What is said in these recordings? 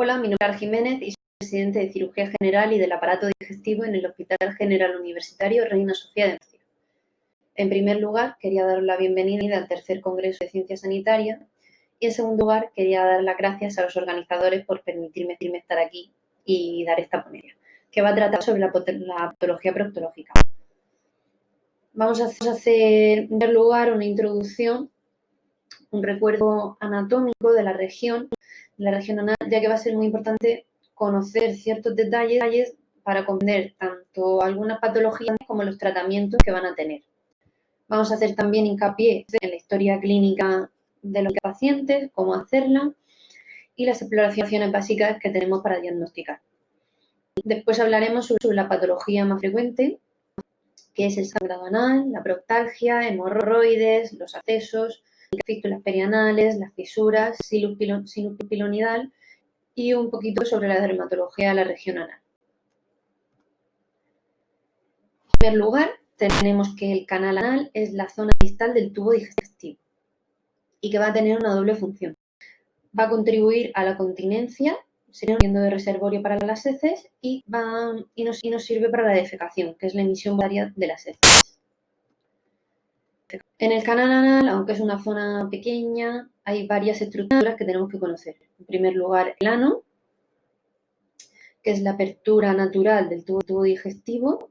Hola, mi nombre es Pilar Jiménez y soy presidente de Cirugía General y del Aparato Digestivo en el Hospital General Universitario Reina Sofía de Murcia. En primer lugar, quería dar la bienvenida al tercer Congreso de Ciencia Sanitaria y, en segundo lugar, quería dar las gracias a los organizadores por permitirme estar aquí y dar esta ponencia, que va a tratar sobre la patología proctológica. Vamos a hacer, en primer lugar, una introducción, un recuerdo anatómico de la región anal, ya que va a ser muy importante conocer ciertos detalles para comprender tanto algunas patologías como los tratamientos que van a tener. Vamos a hacer también hincapié en la historia clínica de los pacientes, cómo hacerla y las exploraciones básicas que tenemos para diagnosticar. Después hablaremos sobre la patología más frecuente, que es el sangrado anal, la proctalgia, hemorroides, los abscesos, fístulas perianales, las fisuras, sinus pilonidal y un poquito sobre la dermatología de la región anal. En primer lugar, tenemos que el canal anal es la zona distal del tubo digestivo y que va a tener una doble función. Va a contribuir a la continencia, sirviendo de reservorio para las heces y nos sirve para la defecación, que es la emisión voluntaria de las heces. En el canal anal, aunque es una zona pequeña, hay varias estructuras que tenemos que conocer. En primer lugar, el ano, que es la apertura natural del tubo digestivo,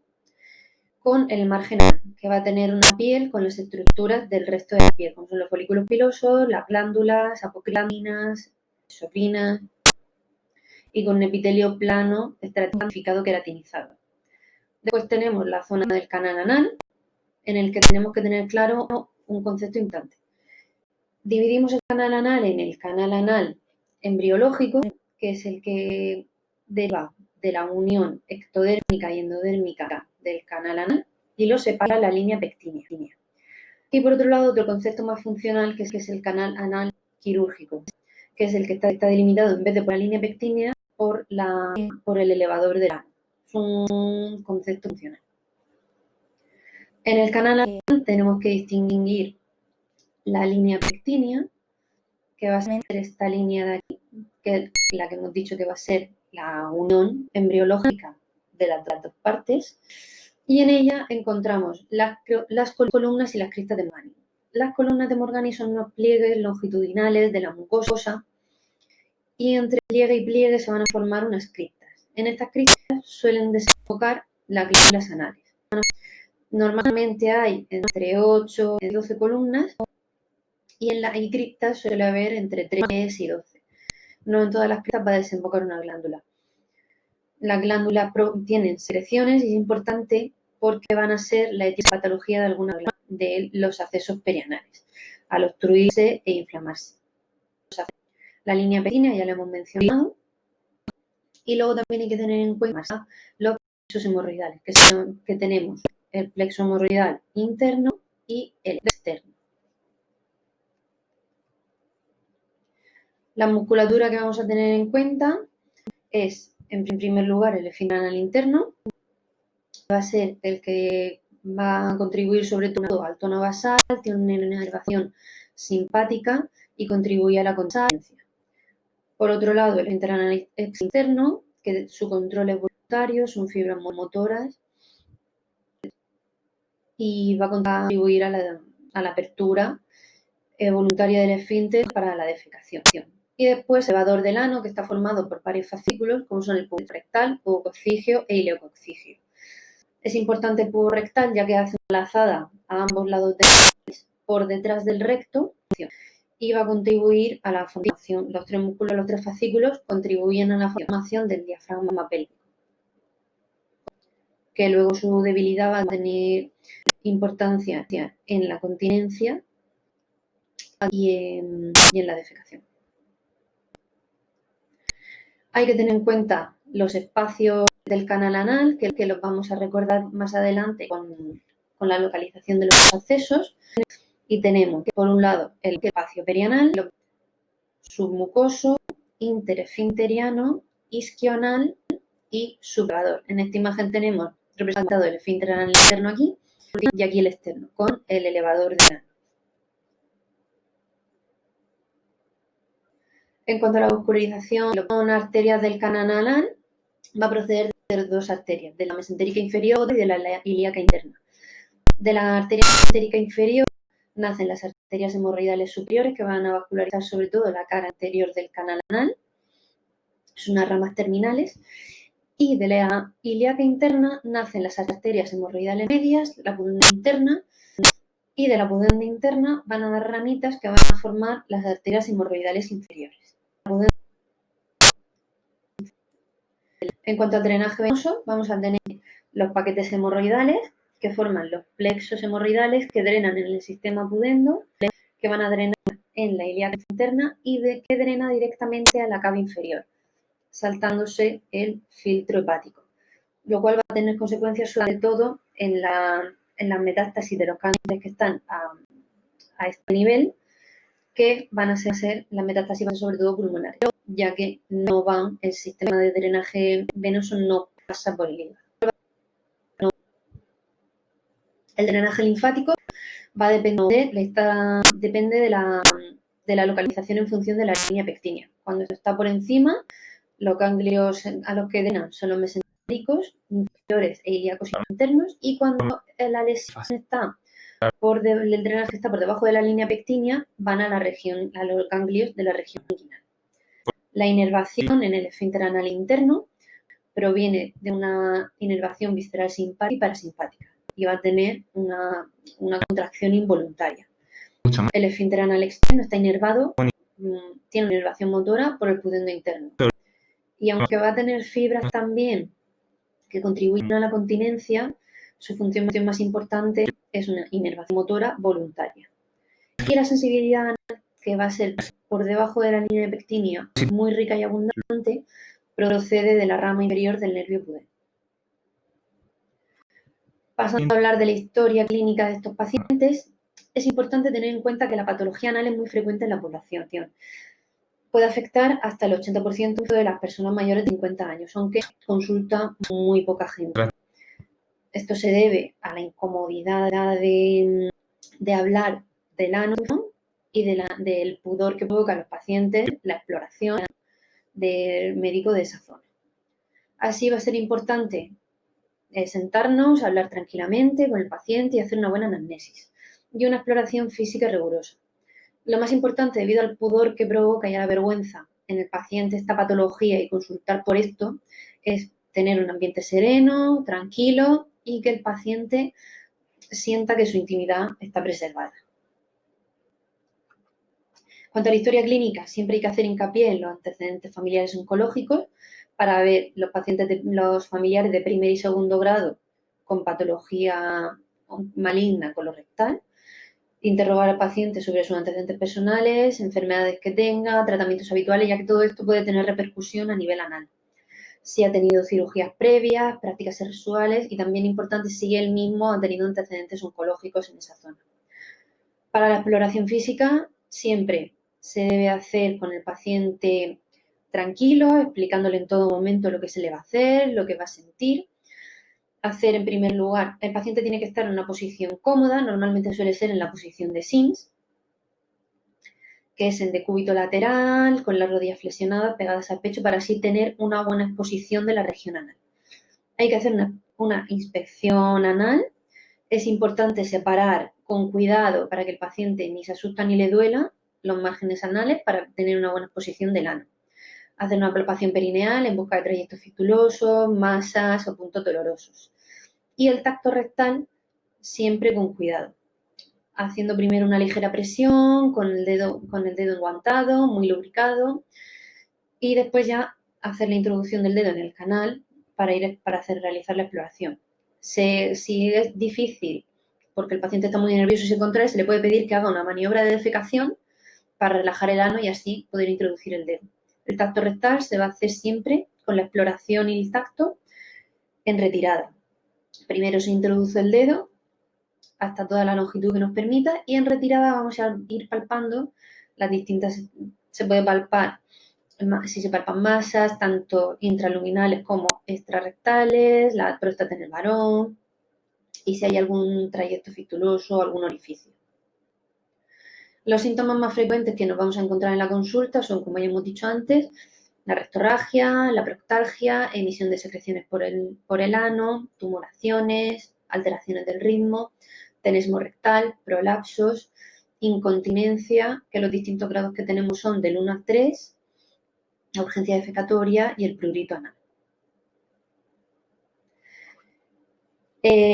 con el margen anal, que va a tener una piel con las estructuras del resto de la piel, como son los folículos pilosos, las glándulas, apocrinas, soplinas, y con un epitelio plano, estratificado, queratinizado. Después tenemos la zona del canal anal, en el que tenemos que tener claro un concepto importante. Dividimos el canal anal en el canal anal embriológico, que es el que deriva de la unión ectodérmica y endodérmica del canal anal y lo separa la línea pectínea. Y por otro lado, otro concepto más funcional, que es el canal anal quirúrgico, que es el que está delimitado en vez de por la línea pectínea por el elevador del ano. Es un concepto funcional. En el canal anal tenemos que distinguir la línea pectínea, que va a ser esta línea de aquí, que es la que hemos dicho que va a ser la unión embriológica de las dos partes, y en ella encontramos las columnas y las cristas de Morgani. Las columnas de Morgani son unos pliegues longitudinales de la mucosa y entre pliegue y pliegue se van a formar unas cristas. En estas cristas suelen desembocar las glándulas anales. Normalmente hay entre 8 y 12 columnas y en las cristas suele haber entre 3 y 12. No en todas las cristas va a desembocar una glándula. Las glándulas tienen secreciones y es importante porque van a ser la etiopatología de alguna de los accesos perianales, al obstruirse e inflamarse. La línea pectínea ya la hemos mencionado y luego también hay que tener en cuenta los plexos hemorroidales, que tenemos el plexo hemorroidal interno y el externo. La musculatura que vamos a tener en cuenta es, en primer lugar, el esfínter anal interno, va a ser el que va a contribuir sobre todo al tono basal, tiene una inervación simpática y contribuye a la continencia. Por otro lado, el esfínter anal externo, que su control es voluntario, son fibras motoras y va a contribuir a la apertura voluntaria del esfínter para la defecación. Y después el elevador del ano, que está formado por varios fascículos, como son el pubo rectal, pubo coccígeo e ileococcígeo. Es importante el pubo rectal, ya que hace una lazada a ambos lados por detrás del recto y va a contribuir a la formación. Los tres músculos, los tres fascículos, contribuyen a la formación del diafragma pélvico, que luego su debilidad va a tener importancia en la continencia y en la defecación. Hay que tener en cuenta los espacios del canal anal, que los vamos a recordar más adelante con la localización de los accesos. Y tenemos, por un lado, el espacio perianal, submucoso, interesfinteriano, isquioanal y subrayador. En esta imagen tenemos representado el esfínter anal interno aquí y aquí el externo, con el elevador del ano. En cuanto a la vascularización, con arterias del canal anal va a proceder de dos arterias, de la mesentérica inferior y de la ilíaca interna. De la arteria mesentérica inferior nacen las arterias hemorroidales superiores que van a vascularizar sobre todo la cara anterior del canal anal, son unas ramas terminales, y de la ilíaca interna nacen las arterias hemorroidales medias, la pudenda interna, y de la pudenda interna van a dar ramitas que van a formar las arterias hemorroidales inferiores. En cuanto al drenaje venoso, vamos a tener los paquetes hemorroidales que forman los plexos hemorroidales que drenan en el sistema pudendo, que van a drenar en la ilíaca interna y que drena directamente a la cava inferior, saltándose el filtro hepático, lo cual va a tener consecuencias sobre todo en la metástasis de los cánceres que están a este nivel, que van a ser las metástasis sobre todo pulmonares, ya que no van, el sistema de drenaje venoso no pasa por el hígado. El drenaje linfático va a depender de la localización en función de la línea pectínea. Cuando está por encima, los ganglios a los que drenan son los mesentéricos inferiores e ilíacos internos, y cuando la lesión está el drenaje está por debajo de la línea pectínea, van a los ganglios de la región inguinal. La inervación en el esfínter anal interno proviene de una inervación visceral simpática y parasimpática y va a tener una contracción involuntaria. El esfínter anal externo está inervado, tiene una inervación motora por el pudendo interno. Y aunque va a tener fibras también que contribuyen a la continencia, su función más importante es una inervación motora voluntaria. Y la sensibilidad anal, que va a ser por debajo de la línea pectínea, muy rica y abundante, procede de la rama inferior del nervio pudendo. Pasando a hablar de la historia clínica de estos pacientes, es importante tener en cuenta que la patología anal es muy frecuente en la población. Puede afectar hasta el 80% de las personas mayores de 50 años, aunque consulta muy poca gente. Esto se debe a la incomodidad de hablar del ano y del pudor que provoca a los pacientes la exploración del médico de esa zona. Así va a ser importante sentarnos, hablar tranquilamente con el paciente y hacer una buena anamnesis y una exploración física rigurosa. Lo más importante, debido al pudor que provoca y a la vergüenza en el paciente esta patología y consultar por esto, es tener un ambiente sereno, tranquilo y que el paciente sienta que su intimidad está preservada. Cuanto a la historia clínica, siempre hay que hacer hincapié en los antecedentes familiares oncológicos para ver los familiares de primer y segundo grado con patología maligna colorectal, interrogar al paciente sobre sus antecedentes personales, enfermedades que tenga, tratamientos habituales, ya que todo esto puede tener repercusión a nivel anal. Si ha tenido cirugías previas, prácticas sexuales y también importante si él mismo ha tenido antecedentes oncológicos en esa zona. Para la exploración física, siempre se debe hacer con el paciente tranquilo, explicándole en todo momento lo que se le va a hacer, lo que va a sentir. Hacer en primer lugar, el paciente tiene que estar en una posición cómoda, normalmente suele ser en la posición de Sims, que es el decúbito lateral, con las rodillas flexionadas, pegadas al pecho, para así tener una buena exposición de la región anal. Hay que hacer una inspección anal. Es importante separar con cuidado para que el paciente ni se asusta ni le duela los márgenes anales para tener una buena exposición del ano. Hacer una palpación perineal en busca de trayectos fistulosos, masas o puntos dolorosos. Y el tacto rectal siempre con cuidado, haciendo primero una ligera presión con el dedo enguantado, muy lubricado, y después ya hacer la introducción del dedo en el canal para realizar la exploración. Si es difícil porque el paciente está muy nervioso y se contrae, se le puede pedir que haga una maniobra de defecación para relajar el ano y así poder introducir el dedo. El tacto rectal se va a hacer siempre con la exploración y el tacto en retirada. Primero se introduce el dedo hasta toda la longitud que nos permita y en retirada vamos a ir palpando las distintas, se puede palpar, si se palpan masas, tanto intraluminales como extrarrectales, la próstata en el varón y si hay algún trayecto fistuloso o algún orificio. Los síntomas más frecuentes que nos vamos a encontrar en la consulta son, como ya hemos dicho antes, la rectorragia, la proctalgia, emisión de secreciones por el ano, tumoraciones, alteraciones del ritmo, tenesmo rectal, prolapsos, incontinencia, que los distintos grados que tenemos son del 1 al 3, la urgencia defecatoria y el prurito anal.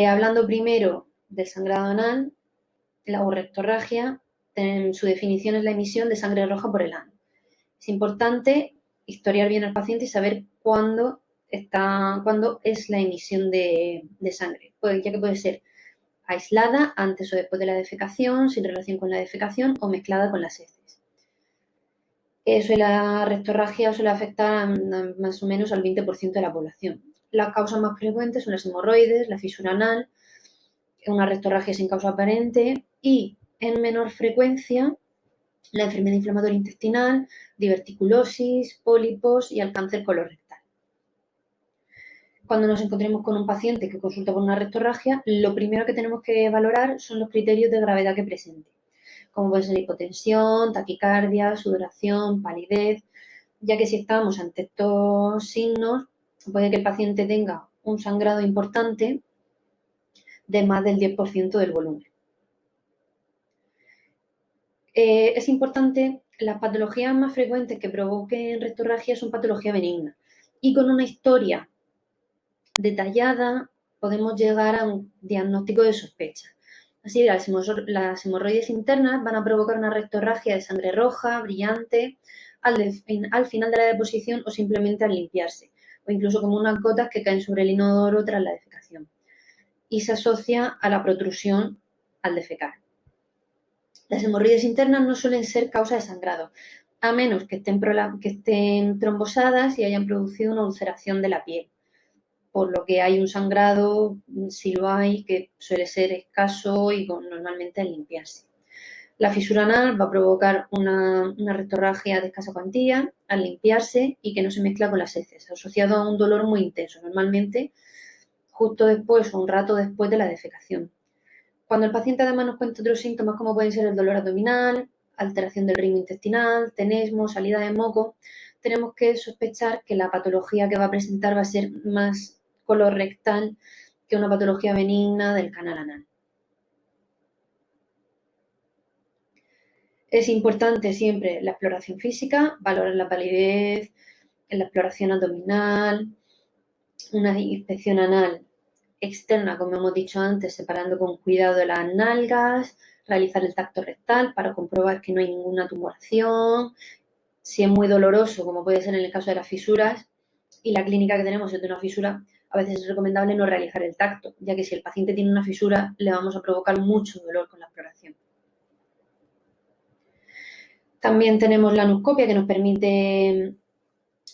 Hablando primero del sangrado anal, la rectorragia, en su definición es la emisión de sangre roja por el ano. Es importante historiar bien al paciente y saber cuándo es la emisión de sangre, ya que puede ser aislada antes o después de la defecación, sin relación con la defecación o mezclada con las heces. La rectorragia suele afectar a más o menos al 20% de la población. Las causas más frecuentes son las hemorroides, la fisura anal, una rectorragia sin causa aparente y, en menor frecuencia, la enfermedad inflamatoria intestinal, diverticulosis, pólipos y el cáncer colorectal. Cuando nos encontremos con un paciente que consulta por una rectorragia, lo primero que tenemos que valorar son los criterios de gravedad que presente, como puede ser hipotensión, taquicardia, sudoración, palidez, ya que si estamos ante estos signos, puede que el paciente tenga un sangrado importante de más del 10% del volumen. Es importante, las patologías más frecuentes que provoquen rectorragia son patologías benignas y con una historia detallada podemos llegar a un diagnóstico de sospecha. Así, las hemorroides internas van a provocar una rectorragia de sangre roja, brillante, al final de la deposición o simplemente al limpiarse, o incluso como unas gotas que caen sobre el inodoro tras la defecación. Y se asocia a la protrusión al defecar. Las hemorroides internas no suelen ser causa de sangrado, a menos que estén trombosadas y hayan producido una ulceración de la piel, por lo que hay un sangrado, si lo hay, que suele ser escaso y normalmente al limpiarse. La fisura anal va a provocar una rectorragia de escasa cuantía al limpiarse y que no se mezcla con las heces, asociado a un dolor muy intenso, normalmente justo después o un rato después de la defecación. Cuando el paciente además nos cuenta otros síntomas como pueden ser el dolor abdominal, alteración del ritmo intestinal, tenesmo, salida de moco, tenemos que sospechar que la patología que va a presentar va a ser más colorectal que una patología benigna del canal anal. Es importante siempre la exploración física, valorar la palidez, la exploración abdominal, una inspección anal externa, como hemos dicho antes, separando con cuidado las nalgas, realizar el tacto rectal para comprobar que no hay ninguna tumoración, si es muy doloroso, como puede ser en el caso de las fisuras, y la clínica que tenemos es de una fisura, a veces es recomendable no realizar el tacto, ya que si el paciente tiene una fisura, le vamos a provocar mucho dolor con la exploración. También tenemos la anuscopia, que nos permite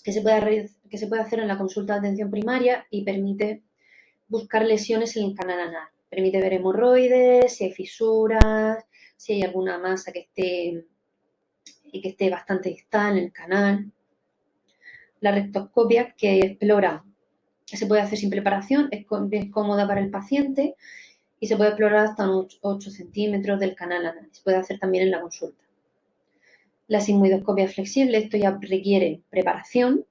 que se puede hacer en la consulta de atención primaria y permite buscar lesiones en el canal anal. Permite ver hemorroides, si hay fisuras, si hay alguna masa que esté bastante distal en el canal. La rectoscopia, que explora, se puede hacer sin preparación, es cómoda para el paciente y se puede explorar hasta unos 8 centímetros del canal anal. Se puede hacer también en la consulta. La sigmoidoscopia flexible, esto ya requiere preparación,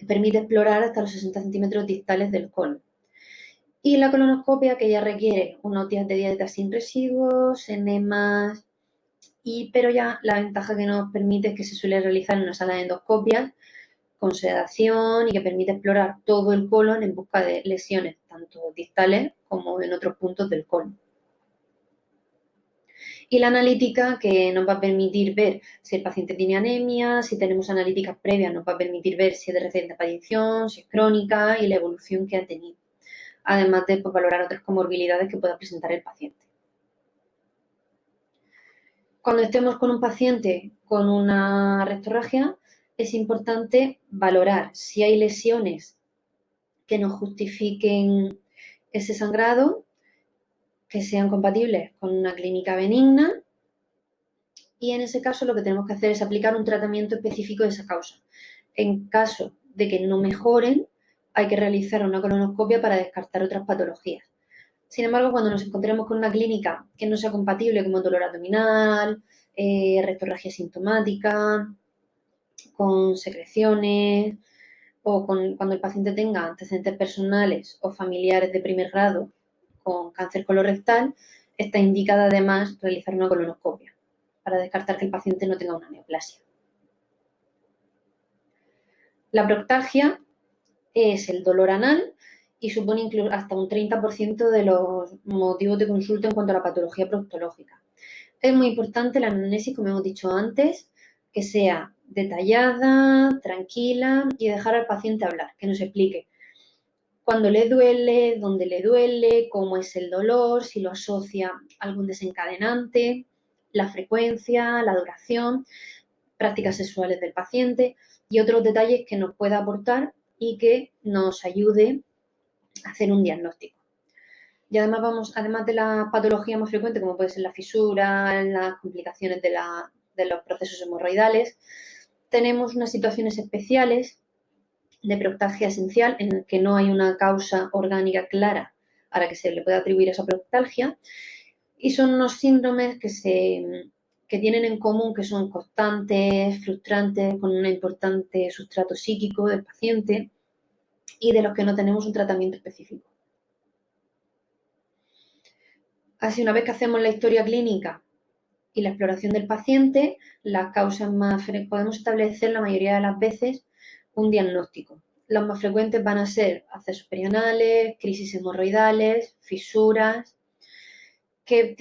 permite explorar hasta los 60 centímetros distales del colon. Y la colonoscopia, que ya requiere unos días de dieta sin residuos, enemas, pero ya la ventaja que nos permite es que se suele realizar en una sala de endoscopias con sedación y que permite explorar todo el colon en busca de lesiones, tanto distales como en otros puntos del colon. Y la analítica, que nos va a permitir ver si el paciente tiene anemia, si tenemos analíticas previas, nos va a permitir ver si es de reciente aparición, si es crónica y la evolución que ha tenido, además de valorar otras comorbilidades que pueda presentar el paciente. Cuando estemos con un paciente con una rectorragia, es importante valorar si hay lesiones que nos justifiquen ese sangrado, que sean compatibles con una clínica benigna, y en ese caso lo que tenemos que hacer es aplicar un tratamiento específico de esa causa. En caso de que no mejoren, hay que realizar una colonoscopia para descartar otras patologías. Sin embargo, cuando nos encontremos con una clínica que no sea compatible, como dolor abdominal, rectorragia sintomática, con secreciones o cuando el paciente tenga antecedentes personales o familiares de primer grado con cáncer colorectal, está indicada además realizar una colonoscopia para descartar que el paciente no tenga una neoplasia. La proctalgia es el dolor anal y supone incluso hasta un 30% de los motivos de consulta en cuanto a la patología proctológica. Es muy importante la anamnesis, como hemos dicho antes, que sea detallada, tranquila y dejar al paciente hablar, que nos explique cuándo le duele, dónde le duele, cómo es el dolor, si lo asocia a algún desencadenante, la frecuencia, la duración, prácticas sexuales del paciente y otros detalles que nos pueda aportar y que nos ayude a hacer un diagnóstico. Y además además de la patología más frecuente, como puede ser la fisura, las complicaciones de los procesos hemorroidales, tenemos unas situaciones especiales de proctalgia esencial en que no hay una causa orgánica clara a la que se le pueda atribuir esa proctalgia y son unos síndromes que tienen en común que son constantes, frustrantes, con un importante sustrato psíquico del paciente y de los que no tenemos un tratamiento específico. Así, una vez que hacemos la historia clínica y la exploración del paciente, las causas podemos establecer la mayoría de las veces un diagnóstico. Los más frecuentes van a ser accesos perianales, crisis hemorroidales, fisuras, que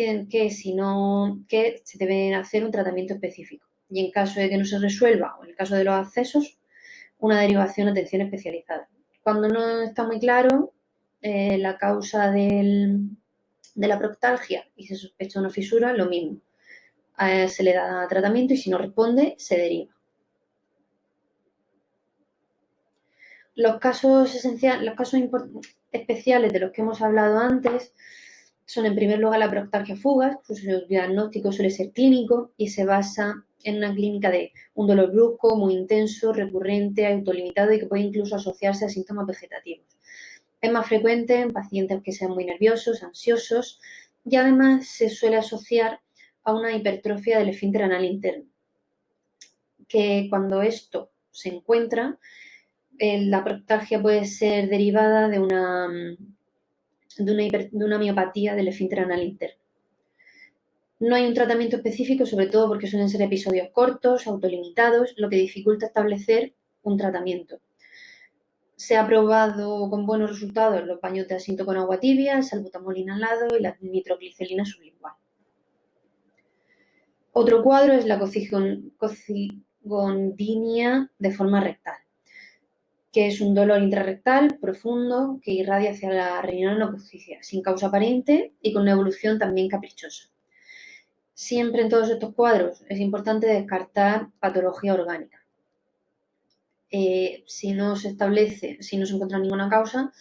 se deben hacer un tratamiento específico. Y en caso de que no se resuelva, o en el caso de los accesos, una derivación a atención especializada. Cuando no está muy claro la causa de la proctalgia y se sospecha una fisura, lo mismo. Se le da tratamiento y si no responde, se deriva. Los casos especiales de los que hemos hablado antes son, en primer lugar, la proctalgia fugaz. Su diagnóstico suele ser clínico y se basa en una clínica de un dolor brusco, muy intenso, recurrente, autolimitado y que puede incluso asociarse a síntomas vegetativos. Es más frecuente en pacientes que sean muy nerviosos, ansiosos y además se suele asociar a una hipertrofia del esfínter anal interno, que cuando esto se encuentra, la proctalgia puede ser derivada de una miopatía del esfínter anal interno. No hay un tratamiento específico, sobre todo porque suelen ser episodios cortos, autolimitados, lo que dificulta establecer un tratamiento. Se ha probado con buenos resultados los baños de asiento con agua tibia, el salbutamol inhalado y la nitroglicerina sublingual. Otro cuadro es la cocigondinia de forma rectal, que es un dolor intrarrectal profundo que irradia hacia la reunión no cocicia, sin causa aparente y con una evolución también caprichosa. Siempre en todos estos cuadros es importante descartar patología orgánica. Si no se encuentra ninguna causa,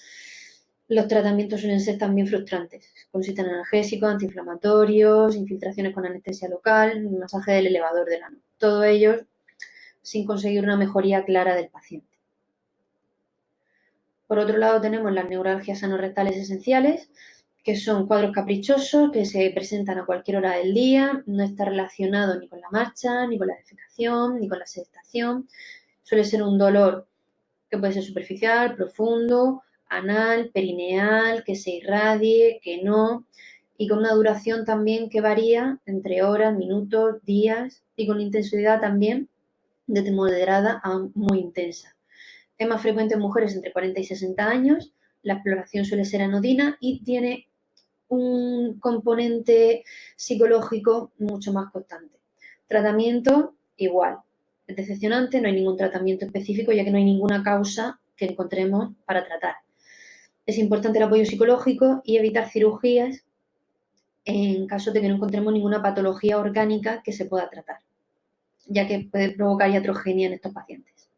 los tratamientos suelen ser también frustrantes. Consisten en analgésicos, antiinflamatorios, infiltraciones con anestesia local, masaje del elevador del ano. Todo ello sin conseguir una mejoría clara del paciente. Por otro lado, tenemos las neuralgias anorrectales esenciales, que son cuadros caprichosos que se presentan a cualquier hora del día, no está relacionado ni con la marcha, ni con la defecación, ni con la sedestación. Suele ser un dolor que puede ser superficial, profundo, anal, perineal, que se irradie, que no, y con una duración también que varía entre horas, minutos, días, y con intensidad también desde moderada a muy intensa. Es más frecuente en mujeres entre 40 y 60 años, la exploración suele ser anodina y tiene un componente psicológico mucho más constante. Tratamiento igual. Es decepcionante, no hay ningún tratamiento específico ya que no hay ninguna causa que encontremos para tratar. Es importante el apoyo psicológico y evitar cirugías en caso de que no encontremos ninguna patología orgánica que se pueda tratar, ya que puede provocar iatrogenia en estos pacientes.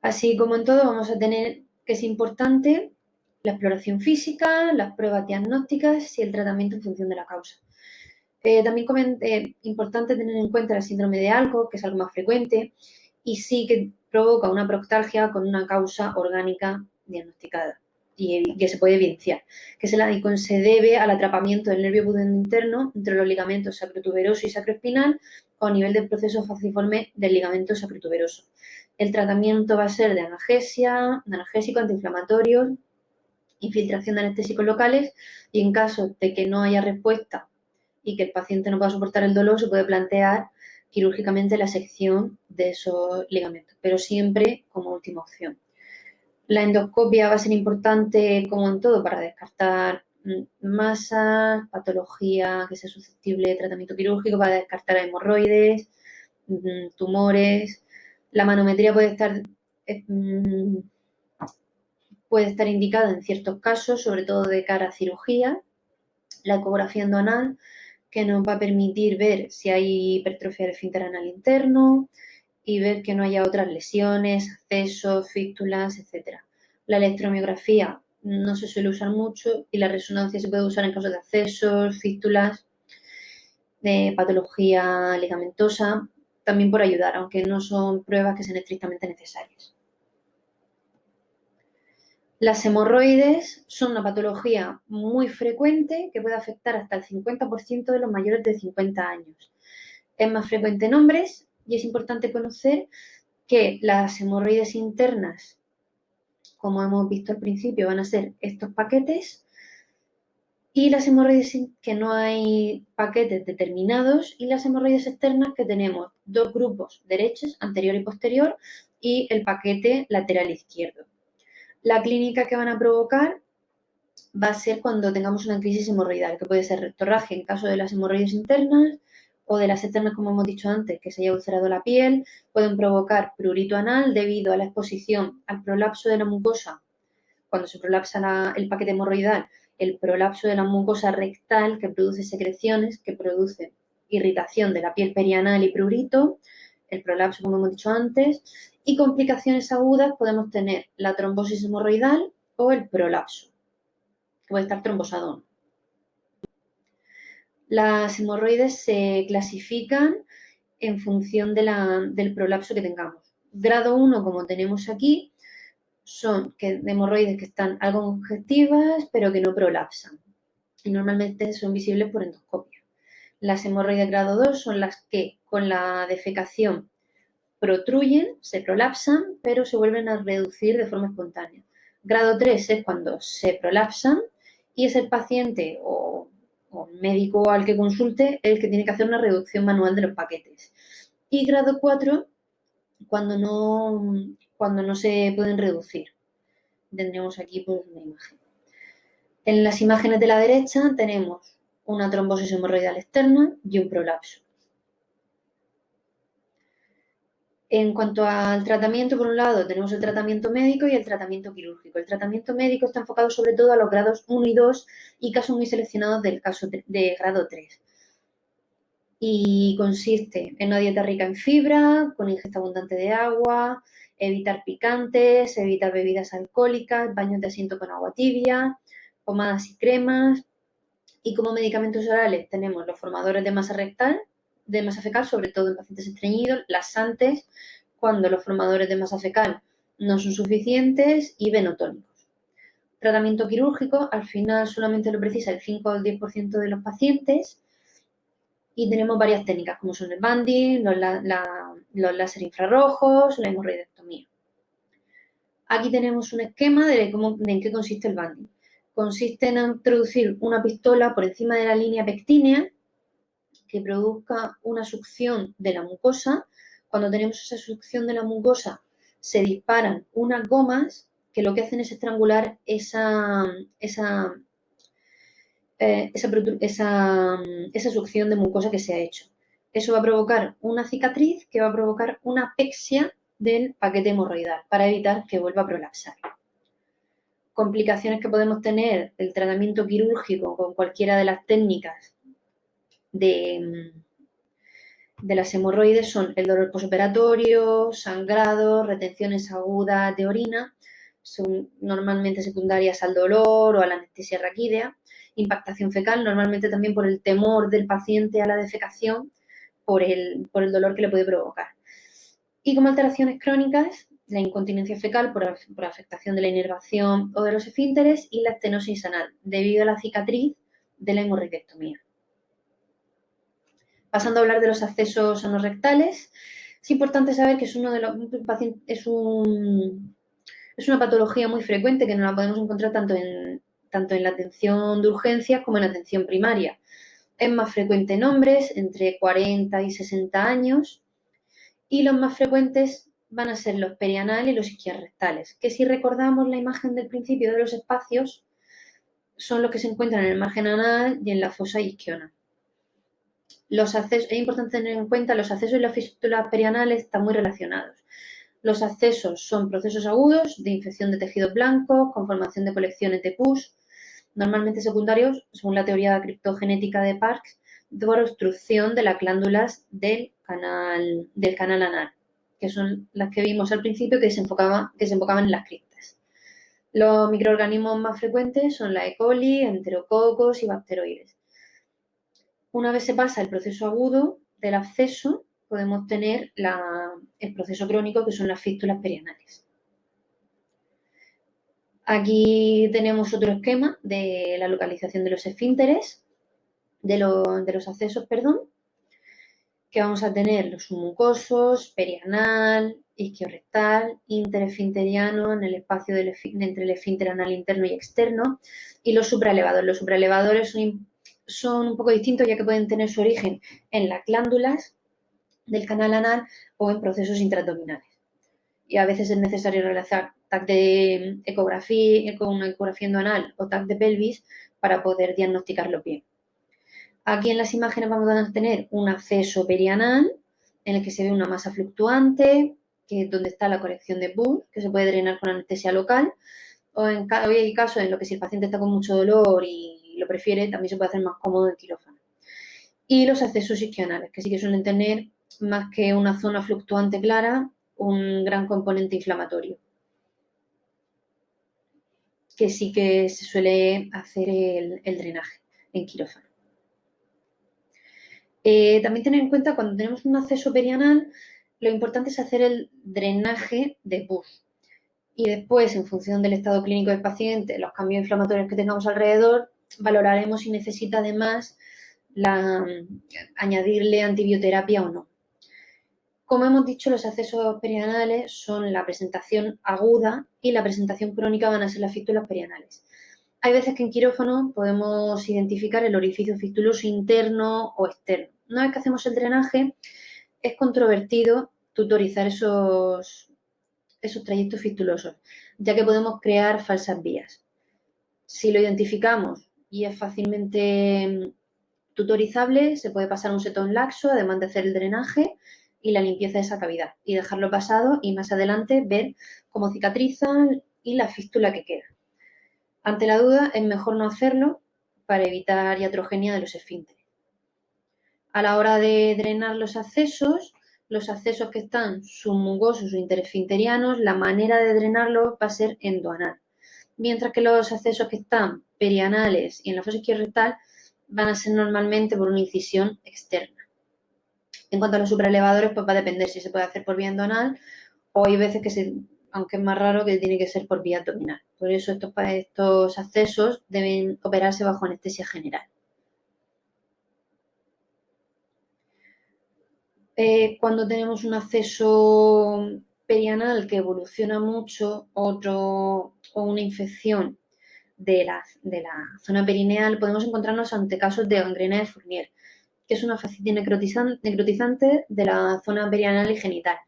Así como en todo, vamos a tener que es importante la exploración física, las pruebas diagnósticas y el tratamiento en función de la causa. También es importante tener en cuenta el síndrome de Alcock, que es algo más frecuente, y sí que provoca una proctalgia con una causa orgánica diagnosticada. y que se puede evidenciar, que es el adicón se debe al atrapamiento del nervio pudendo interno entre los ligamentos sacrotuberoso y sacroespinal o a nivel del proceso falciforme del ligamento sacrotuberoso. El tratamiento va a ser de analgésico, antiinflamatorio, infiltración de anestésicos locales y en caso de que no haya respuesta y que el paciente no pueda soportar el dolor, se puede plantear quirúrgicamente la sección de esos ligamentos, pero siempre como última opción. La endoscopia va a ser importante, como en todo, para descartar masas, patología que sea susceptible de tratamiento quirúrgico, para descartar hemorroides, tumores. La manometría puede estar indicada en ciertos casos, sobre todo de cara a cirugía. La ecografía endonal, que nos va a permitir ver si hay hipertrofia del esfínter anal interno y ver que no haya otras lesiones, accesos, fístulas, etc. La electromiografía no se suele usar mucho y la resonancia se puede usar en casos de accesos, fístulas, de patología ligamentosa, también por ayudar, aunque no son pruebas que sean estrictamente necesarias. Las hemorroides son una patología muy frecuente que puede afectar hasta el 50% de los mayores de 50 años. Es más frecuente en hombres y es importante conocer que las hemorroides internas, como hemos visto al principio, van a ser estos paquetes y las hemorroides que no hay paquetes determinados y las hemorroides externas que tenemos dos grupos, derechos, anterior y posterior, y el paquete lateral izquierdo. La clínica que van a provocar va a ser cuando tengamos una crisis hemorroidal, que puede ser rectorragia en caso de las hemorroides internas o de las externas, como hemos dicho antes, que se haya ulcerado la piel. Pueden provocar prurito anal debido a la exposición al prolapso de la mucosa. Cuando se prolapsa el paquete hemorroidal, el prolapso de la mucosa rectal que produce secreciones, que produce irritación de la piel perianal y prurito, el prolapso, como hemos dicho antes, y complicaciones agudas podemos tener la trombosis hemorroidal o el prolapso, que puede estar trombosado. Las hemorroides se clasifican en función del prolapso que tengamos. Grado 1, como tenemos aquí, son hemorroides que están algo congestivas, pero que no prolapsan. Y normalmente son visibles por endoscopia. Las hemorroides grado 2 son las que con la defecación protruyen, se prolapsan, pero se vuelven a reducir de forma espontánea. Grado 3 es cuando se prolapsan y es el paciente o el médico al que consulte el que tiene que hacer una reducción manual de los paquetes. Y grado 4, cuando no se pueden reducir. Tendremos aquí pues, una imagen. En las imágenes de la derecha tenemos una trombosis hemorroidal externa y un prolapso. En cuanto al tratamiento, por un lado, tenemos el tratamiento médico y el tratamiento quirúrgico. El tratamiento médico está enfocado sobre todo a los grados 1 y 2 y casos muy seleccionados del caso de grado 3. Y consiste en una dieta rica en fibra, con ingesta abundante de agua, evitar picantes, evitar bebidas alcohólicas, baños de asiento con agua tibia, pomadas y cremas. Y como medicamentos orales tenemos los formadores de masa rectal, de masa fecal, sobre todo en pacientes estreñidos, laxantes, cuando los formadores de masa fecal no son suficientes, y venotónicos. Tratamiento quirúrgico, al final solamente lo precisa el 5 o el 10% de los pacientes y tenemos varias técnicas como son el banding, los láser infrarrojos, la hemorroidectomía. Aquí tenemos un esquema de en qué consiste el banding. Consiste en introducir una pistola por encima de la línea pectínea que produzca una succión de la mucosa. Cuando tenemos esa succión de la mucosa, se disparan unas gomas que lo que hacen es estrangular esa succión de mucosa que se ha hecho. Eso va a provocar una cicatriz que va a provocar una apexia del paquete hemorroidal para evitar que vuelva a prolapsar. Complicaciones que podemos tener del tratamiento quirúrgico con cualquiera de las técnicas de las hemorroides son el dolor posoperatorio, sangrado, retenciones agudas de orina, son normalmente secundarias al dolor o a la anestesia raquídea, impactación fecal, normalmente también por el temor del paciente a la defecación, por el dolor que le puede provocar. Y como alteraciones crónicas la incontinencia fecal por afectación de la inervación o de los esfínteres y la estenosis anal, debido a la cicatriz de la hemorroidectomía. Pasando a hablar de los accesos anorrectales, es importante saber que es una patología muy frecuente que no la podemos encontrar tanto en la atención de urgencias como en la atención primaria. Es más frecuente en hombres entre 40 y 60 años y los más frecuentes van a ser los perianal y los isquiorrectales, que si recordamos la imagen del principio de los espacios, son los que se encuentran en el margen anal y en la fosa isquiona. Es importante tener en cuenta los accesos y las fístulas perianales están muy relacionados. Los accesos son procesos agudos de infección de tejidos blancos con formación de colecciones de pus, normalmente secundarios, según la teoría criptogenética de Parkes, por obstrucción de las glándulas del canal anal, que son las que vimos al principio que se enfocaban en las criptas. Los microorganismos más frecuentes son la E. coli, enterococos y bacteroides. Una vez se pasa el proceso agudo del absceso, podemos tener el proceso crónico, que son las fístulas perianales. Aquí tenemos otro esquema de la localización de los esfínteres, de los accesos, que vamos a tener los submucosos, perianal, isquiorrectal, interesfinteriano, en el espacio entre el esfínter anal interno y externo, y los supraelevados. Los supraelevadores son un poco distintos, ya que pueden tener su origen en las glándulas del canal anal o en procesos intraabdominales. Y a veces es necesario realizar TAC de ecografía, con una ecografía endoanal o TAC de pelvis para poder diagnosticarlo bien. Aquí en las imágenes vamos a tener un acceso perianal en el que se ve una masa fluctuante, que es donde está la colección de pus, que se puede drenar con anestesia local, o hay casos en los que si el paciente está con mucho dolor y lo prefiere, también se puede hacer más cómodo en quirófano. Y los accesos isquionales, que sí que suelen tener, más que una zona fluctuante clara, un gran componente inflamatorio, que sí que se suele hacer el drenaje en quirófano. También tener en cuenta cuando tenemos un acceso perianal, lo importante es hacer el drenaje de pus. Y después, en función del estado clínico del paciente, los cambios inflamatorios que tengamos alrededor, valoraremos si necesita además añadirle antibioterapia o no. Como hemos dicho, los accesos perianales son la presentación aguda y la presentación crónica van a ser las fístulas perianales. Hay veces que en quirófano podemos identificar el orificio fistuloso interno o externo. Una vez que hacemos el drenaje, es controvertido tutorizar esos trayectos fistulosos, ya que podemos crear falsas vías. Si lo identificamos y es fácilmente tutorizable, se puede pasar un setón laxo, además de hacer el drenaje y la limpieza de esa cavidad, y dejarlo pasado y más adelante ver cómo cicatrizan y la fístula que queda. Ante la duda, es mejor no hacerlo para evitar iatrogenia de los esfínteres. A la hora de drenar los accesos que están submucosos o interesfinterianos, la manera de drenarlos va a ser endoanal, mientras que los accesos que están perianales y en la fosa isquiorrectal van a ser normalmente por una incisión externa. En cuanto a los supraelevadores, pues va a depender si se puede hacer por vía endoanal o hay veces que aunque es más raro, que tiene que ser por vía abdominal. Por eso estos accesos deben operarse bajo anestesia general. Cuando tenemos un acceso perianal que evoluciona mucho o una infección de la zona perineal, podemos encontrarnos ante casos de gangrena de Fournier, que es una fascitis necrotizante de la zona perianal y genital.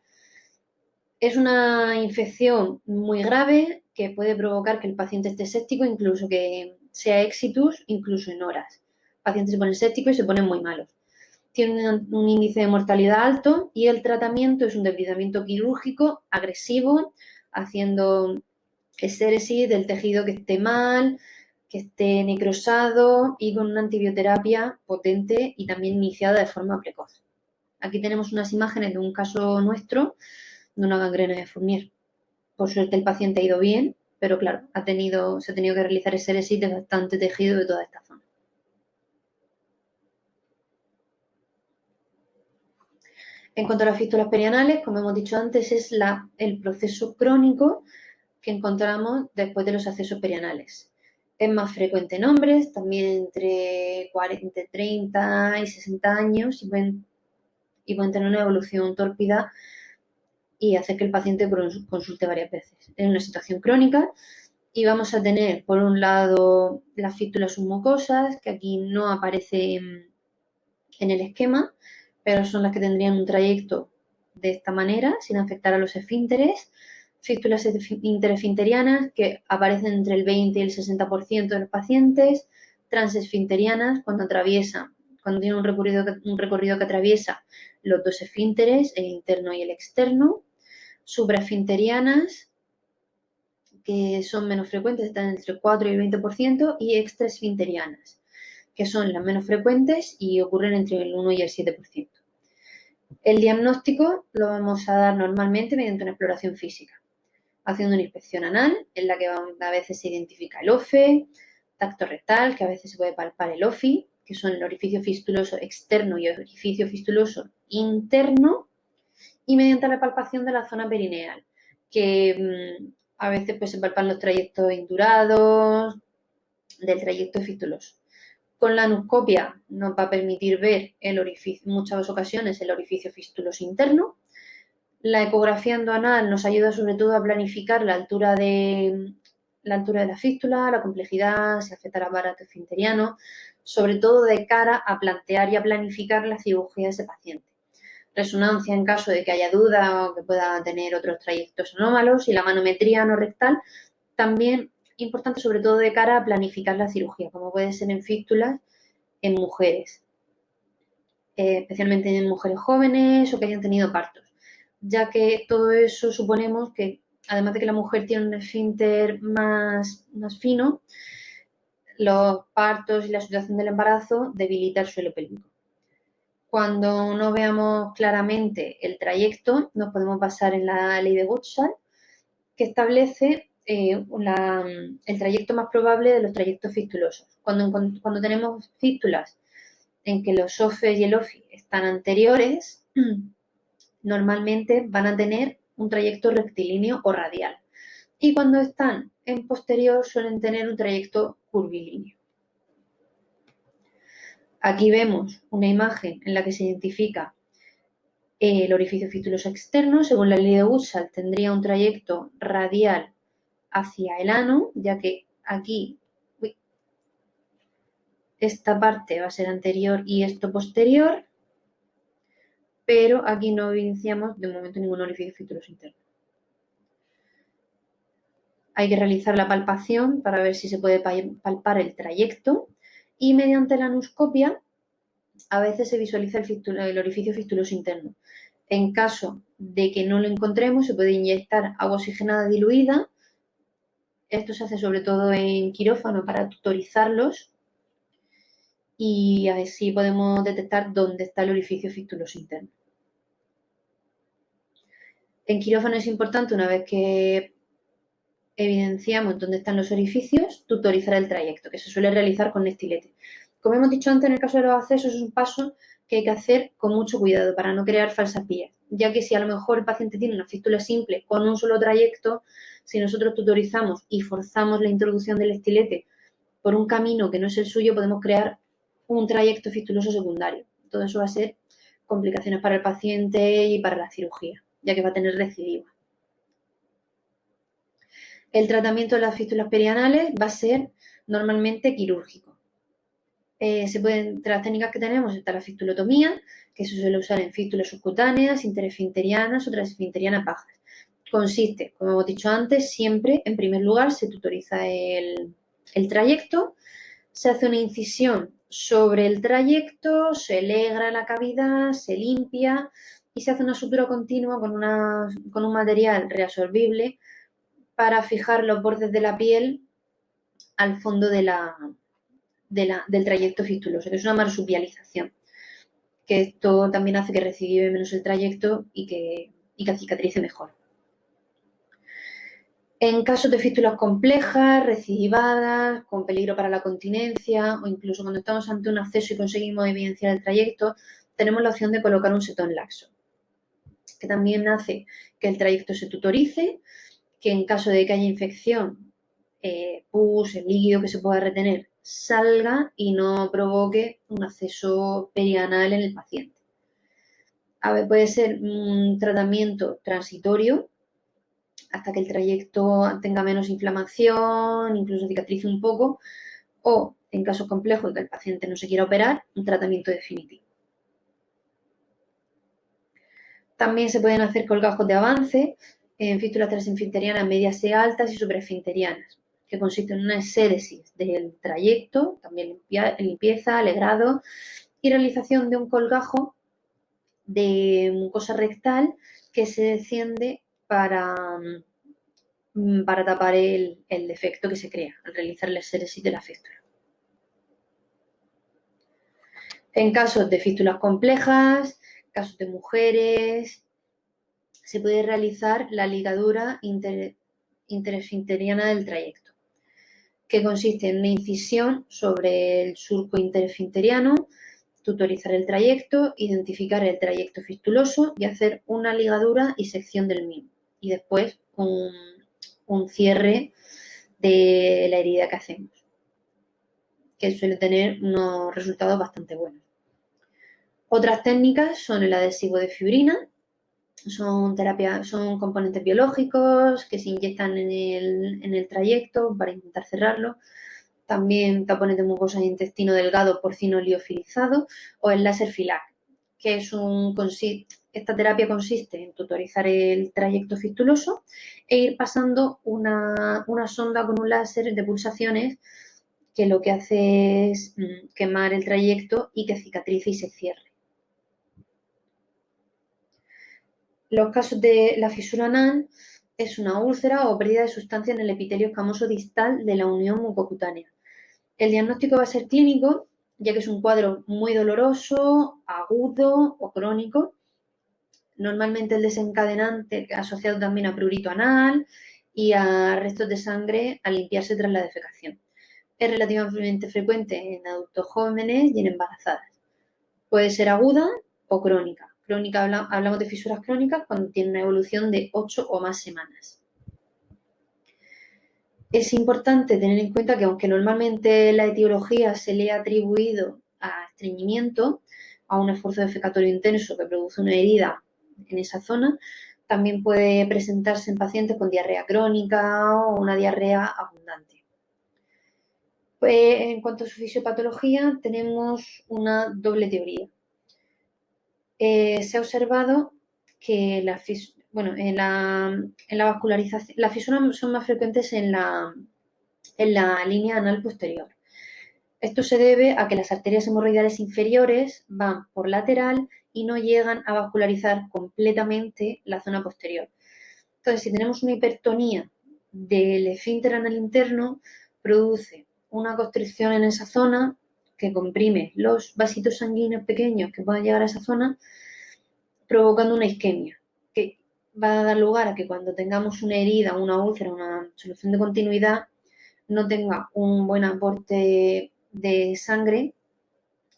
Es una infección muy grave que puede provocar que el paciente esté séptico, incluso que sea exitus, incluso en horas. El paciente se pone séptico y se ponen muy malos. Tiene un índice de mortalidad alto y el tratamiento es un debridamiento quirúrgico agresivo, haciendo estéresis del tejido que esté mal, que esté necrosado y con una antibioterapia potente y también iniciada de forma precoz. Aquí tenemos unas imágenes de un caso nuestro de una gangrena de Fournier. Por suerte el paciente ha ido bien, pero claro, se ha tenido que realizar estéresis de bastante tejido de toda esta zona. En cuanto a las fístulas perianales, como hemos dicho antes, es el proceso crónico que encontramos después de los accesos perianales. Es más frecuente en hombres, también entre 30 y 60 años, y pueden tener una evolución tórpida y hacer que el paciente consulte varias veces. Es una situación crónica y vamos a tener, por un lado, las fístulas submucosas, que aquí no aparecen en el esquema, pero son las que tendrían un trayecto de esta manera, sin afectar a los esfínteres. Fístulas interesfinterianas, que aparecen entre el 20 y el 60% de los pacientes. Transesfinterianas, cuando tienen un recorrido que atraviesa los dos esfínteres, el interno y el externo. Supraesfinterianas, que son menos frecuentes, están entre el 4 y el 20%, y extraesfinterianas, que son las menos frecuentes y ocurren entre el 1 y el 7%. El diagnóstico lo vamos a dar normalmente mediante una exploración física, haciendo una inspección anal, en la que a veces se identifica el OFE, tacto rectal, que a veces se puede palpar el OFI, que son el orificio fistuloso externo y el orificio fistuloso interno, y mediante la palpación de la zona perineal, que a veces pues, se palpan los trayectos indurados del trayecto fistuloso. Con la anuscopia nos va a permitir ver en muchas ocasiones el orificio fistuloso interno. La ecografía endoanal nos ayuda sobre todo a planificar la altura de la fístula, la complejidad, si afecta al aparato esfinteriano, sobre todo de cara a plantear y a planificar la cirugía de ese paciente. Resonancia en caso de que haya duda o que pueda tener otros trayectos anómalos, y la manometría no rectal también importante sobre todo de cara a planificar la cirugía, como puede ser en fístulas en mujeres, especialmente en mujeres jóvenes o que hayan tenido partos, ya que todo eso suponemos que, además de que la mujer tiene un esfínter más fino, los partos y la situación del embarazo debilita el suelo pélvico. Cuando no veamos claramente el trayecto, nos podemos basar en la ley de Gutzall, que establece el trayecto más probable de los trayectos fistulosos. Cuando tenemos fístulas en que los OFEs y el OFI están anteriores, normalmente van a tener un trayecto rectilíneo o radial. Y cuando están en posterior suelen tener un trayecto curvilíneo. Aquí vemos una imagen en la que se identifica el orificio fistuloso externo. Según la ley de Gutzall, tendría un trayecto radial hacia el ano, ya que aquí esta parte va a ser anterior y esto posterior, pero aquí no evidenciamos de momento ningún orificio fistuloso interno. Hay que realizar la palpación para ver si se puede palpar el trayecto, y mediante la anuscopia a veces se visualiza el orificio fistuloso interno. En caso de que no lo encontremos, se puede inyectar agua oxigenada diluida. Esto se hace sobre todo en quirófano para tutorizarlos, y así podemos detectar dónde está el orificio fistuloso interno. En quirófano es importante, una vez que evidenciamos dónde están los orificios, tutorizar el trayecto, que se suele realizar con estilete. Como hemos dicho antes, en el caso de los accesos es un paso que hay que hacer con mucho cuidado para no crear falsas vías, ya que si a lo mejor el paciente tiene una fístula simple con un solo trayecto, si nosotros tutorizamos y forzamos la introducción del estilete por un camino que no es el suyo, podemos crear un trayecto fistuloso secundario. Todo eso va a ser complicaciones para el paciente y para la cirugía, ya que va a tener recidiva. El tratamiento de las fístulas perianales va a ser normalmente quirúrgico. Entre las técnicas que tenemos está la fistulotomía, que se suele usar en fístulas subcutáneas, interesfinterianas o transesfinterianas bajas. Consiste, como hemos dicho antes, siempre, en primer lugar, se tutoriza el trayecto, se hace una incisión sobre el trayecto, se legra la cavidad, se limpia y se hace una sutura continua con un material reabsorbible para fijar los bordes de la piel al fondo del trayecto fistuloso, que es una marsupialización, que esto también hace que recidive menos el trayecto y que cicatrice mejor. En casos de fístulas complejas, recidivadas, con peligro para la continencia, o incluso cuando estamos ante un acceso y conseguimos evidenciar el trayecto, tenemos la opción de colocar un setón laxo. que también hace que el trayecto se tutorice, que en caso de que haya infección, pus, el líquido que se pueda retener, salga y no provoque un acceso perianal en el paciente. A ver, puede ser un tratamiento transitorio hasta que el trayecto tenga menos inflamación, incluso cicatrice un poco, o en casos complejos que el paciente no se quiera operar, un tratamiento definitivo. También se pueden hacer colgajos de avance en fístulas transesfinterianas medias y altas y supraesfinterianas, que consiste en una exéresis del trayecto, también limpieza, alegrado y realización de un colgajo de mucosa rectal que se desciende para tapar el defecto que se crea al realizar la exéresis de la fístula. En casos de fístulas complejas, casos de mujeres, se puede realizar la ligadura interesfinteriana del trayecto, que consiste en una incisión sobre el surco interesfinteriano, tutorizar el trayecto, identificar el trayecto fistuloso y hacer una ligadura y sección del mismo. Y después un cierre de la herida que hacemos, que suele tener unos resultados bastante buenos. Otras técnicas son el adhesivo de fibrina, son componentes biológicos que se inyectan en el trayecto para intentar cerrarlo. También tapones de mucosa de intestino delgado porcino liofilizado o el láser filar, que esta terapia consiste en tutorizar el trayecto fistuloso e ir pasando una sonda con un láser de pulsaciones que lo que hace es quemar el trayecto y que cicatrice y se cierre. Los casos de la fisura anal es una úlcera o pérdida de sustancia en el epitelio escamoso distal de la unión mucocutánea. El diagnóstico va a ser clínico, ya que es un cuadro muy doloroso, agudo o crónico. Normalmente el desencadenante asociado también a prurito anal y a restos de sangre al limpiarse tras la defecación. Es relativamente frecuente en adultos jóvenes y en embarazadas. Puede ser aguda o crónica. Crónica hablamos de fisuras crónicas cuando tienen una evolución de 8 o más semanas. Es importante tener en cuenta que aunque normalmente la etiología se le ha atribuido a estreñimiento, a un esfuerzo defecatorio intenso que produce una herida en esa zona, también puede presentarse en pacientes con diarrea crónica o una diarrea abundante. En cuanto a su fisiopatología, tenemos una doble teoría. Se ha observado que en la vascularización, las fisuras son más frecuentes en la línea anal posterior. Esto se debe a que las arterias hemorroidales inferiores van por lateral y no llegan a vascularizar completamente la zona posterior. Entonces, si tenemos una hipertonía del esfínter anal interno, produce una constricción en esa zona que comprime los vasitos sanguíneos pequeños que puedan llegar a esa zona, provocando una isquemia, que va a dar lugar a que cuando tengamos una herida, una úlcera, una solución de continuidad, no tenga un buen aporte de sangre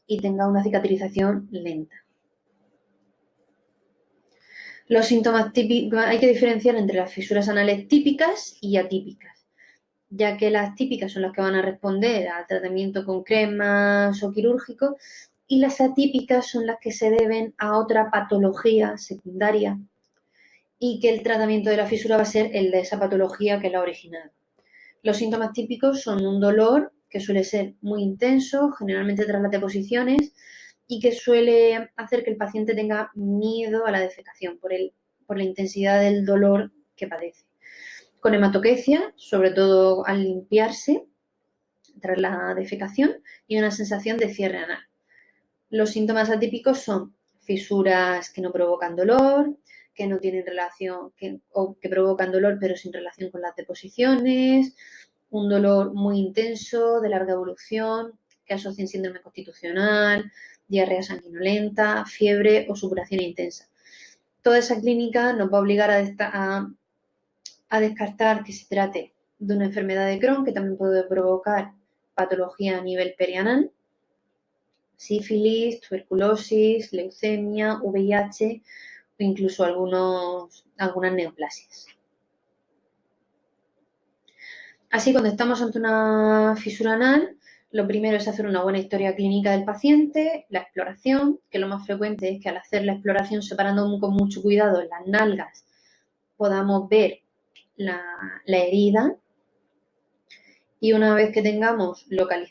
y tenga una cicatrización lenta. Los síntomas típicos, hay que diferenciar entre las fisuras anales típicas y atípicas, ya que las típicas son las que van a responder al tratamiento con cremas o quirúrgico y las atípicas son las que se deben a otra patología secundaria y que el tratamiento de la fisura va a ser el de esa patología que la ha originado. Los síntomas típicos son un dolor que suele ser muy intenso, generalmente tras las deposiciones, y que suele hacer que el paciente tenga miedo a la defecación por la intensidad del dolor que padece. Con hematoquecia, sobre todo al limpiarse tras la defecación, y una sensación de cierre anal. Los síntomas atípicos son fisuras que no provocan dolor, que no tienen relación, o que provocan dolor pero sin relación con las deposiciones, un dolor muy intenso, de larga evolución, que asocien síndrome constitucional, diarrea sanguinolenta, fiebre o supuración intensa. Toda esa clínica nos va a obligar a descartar que se trate de una enfermedad de Crohn, que también puede provocar patología a nivel perianal, sífilis, tuberculosis, leucemia, VIH incluso algunas neoplasias. Así, cuando estamos ante una fisura anal, lo primero es hacer una buena historia clínica del paciente, la exploración, que lo más frecuente es que al hacer la exploración separando con mucho cuidado las nalgas, podamos ver la herida. Y una vez que tengamos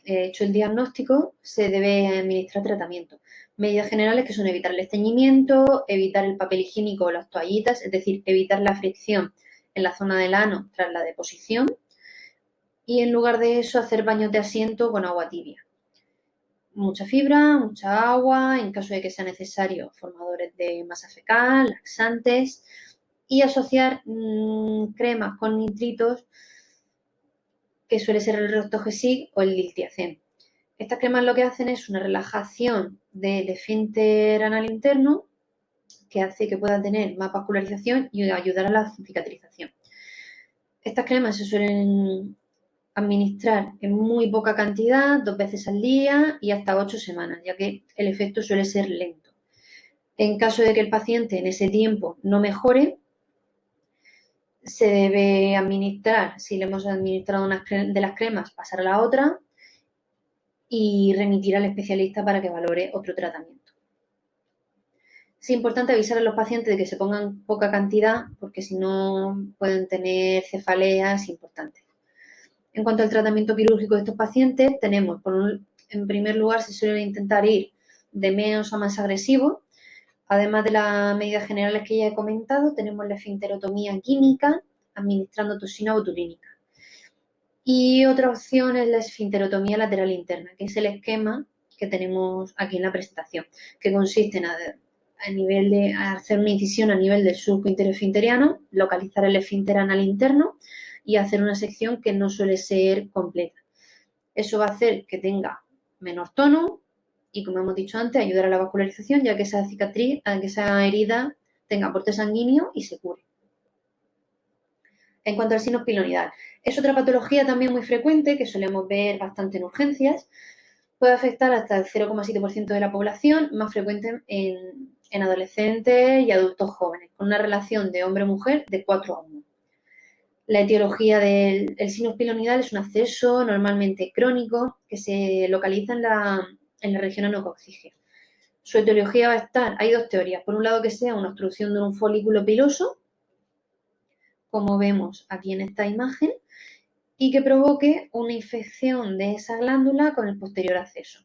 hecho el diagnóstico, se debe administrar tratamiento. Medidas generales que son evitar el estreñimiento, evitar el papel higiénico o las toallitas, es decir, evitar la fricción en la zona del ano tras la deposición. Y en lugar de eso, hacer baños de asiento con agua tibia. Mucha fibra, mucha agua, en caso de que sea necesario, formadores de masa fecal, laxantes y asociar cremas con nitritos, que suele ser el Roctogesic o el Diltiazem. Estas cremas lo que hacen es una relajación del esfínter anal interno que hace que pueda tener más vascularización y ayudar a la cicatrización. Estas cremas se suelen administrar en muy poca cantidad, 2 veces al día y hasta 8 semanas, ya que el efecto suele ser lento. En caso de que el paciente en ese tiempo no mejore, se debe administrar, si le hemos administrado una de las cremas, pasar a la otra y remitir al especialista para que valore otro tratamiento. Es importante avisar a los pacientes de que se pongan poca cantidad porque si no pueden tener cefaleas importantes. En cuanto al tratamiento quirúrgico de estos pacientes, tenemos, en primer lugar, se suele intentar ir de menos a más agresivo. Además de las medidas generales que ya he comentado, tenemos la esfinterotomía química, administrando toxina botulínica. Y otra opción es la esfinterotomía lateral interna, que es el esquema que tenemos aquí en la presentación, que consiste en hacer una incisión a nivel del surco interesfinteriano, localizar el esfínter anal interno y hacer una sección que no suele ser completa. Eso va a hacer que tenga menor tono y, como hemos dicho antes, ayudar a la vascularización, ya que esa cicatriz, que esa herida tenga aporte sanguíneo y se cure. En cuanto al sinus pilonidal, es otra patología también muy frecuente que solemos ver bastante en urgencias. Puede afectar hasta el 0,7% de la población, más frecuente en adolescentes y adultos jóvenes, con una relación de hombre-mujer de 4 a 1. La etiología del sinus pilonidal es un acceso normalmente crónico que se localiza en la región anococcígea. Su etiología va a estar, hay 2 teorías. Por un lado, que sea una obstrucción de un folículo piloso, como vemos aquí en esta imagen, y que provoque una infección de esa glándula con el posterior acceso.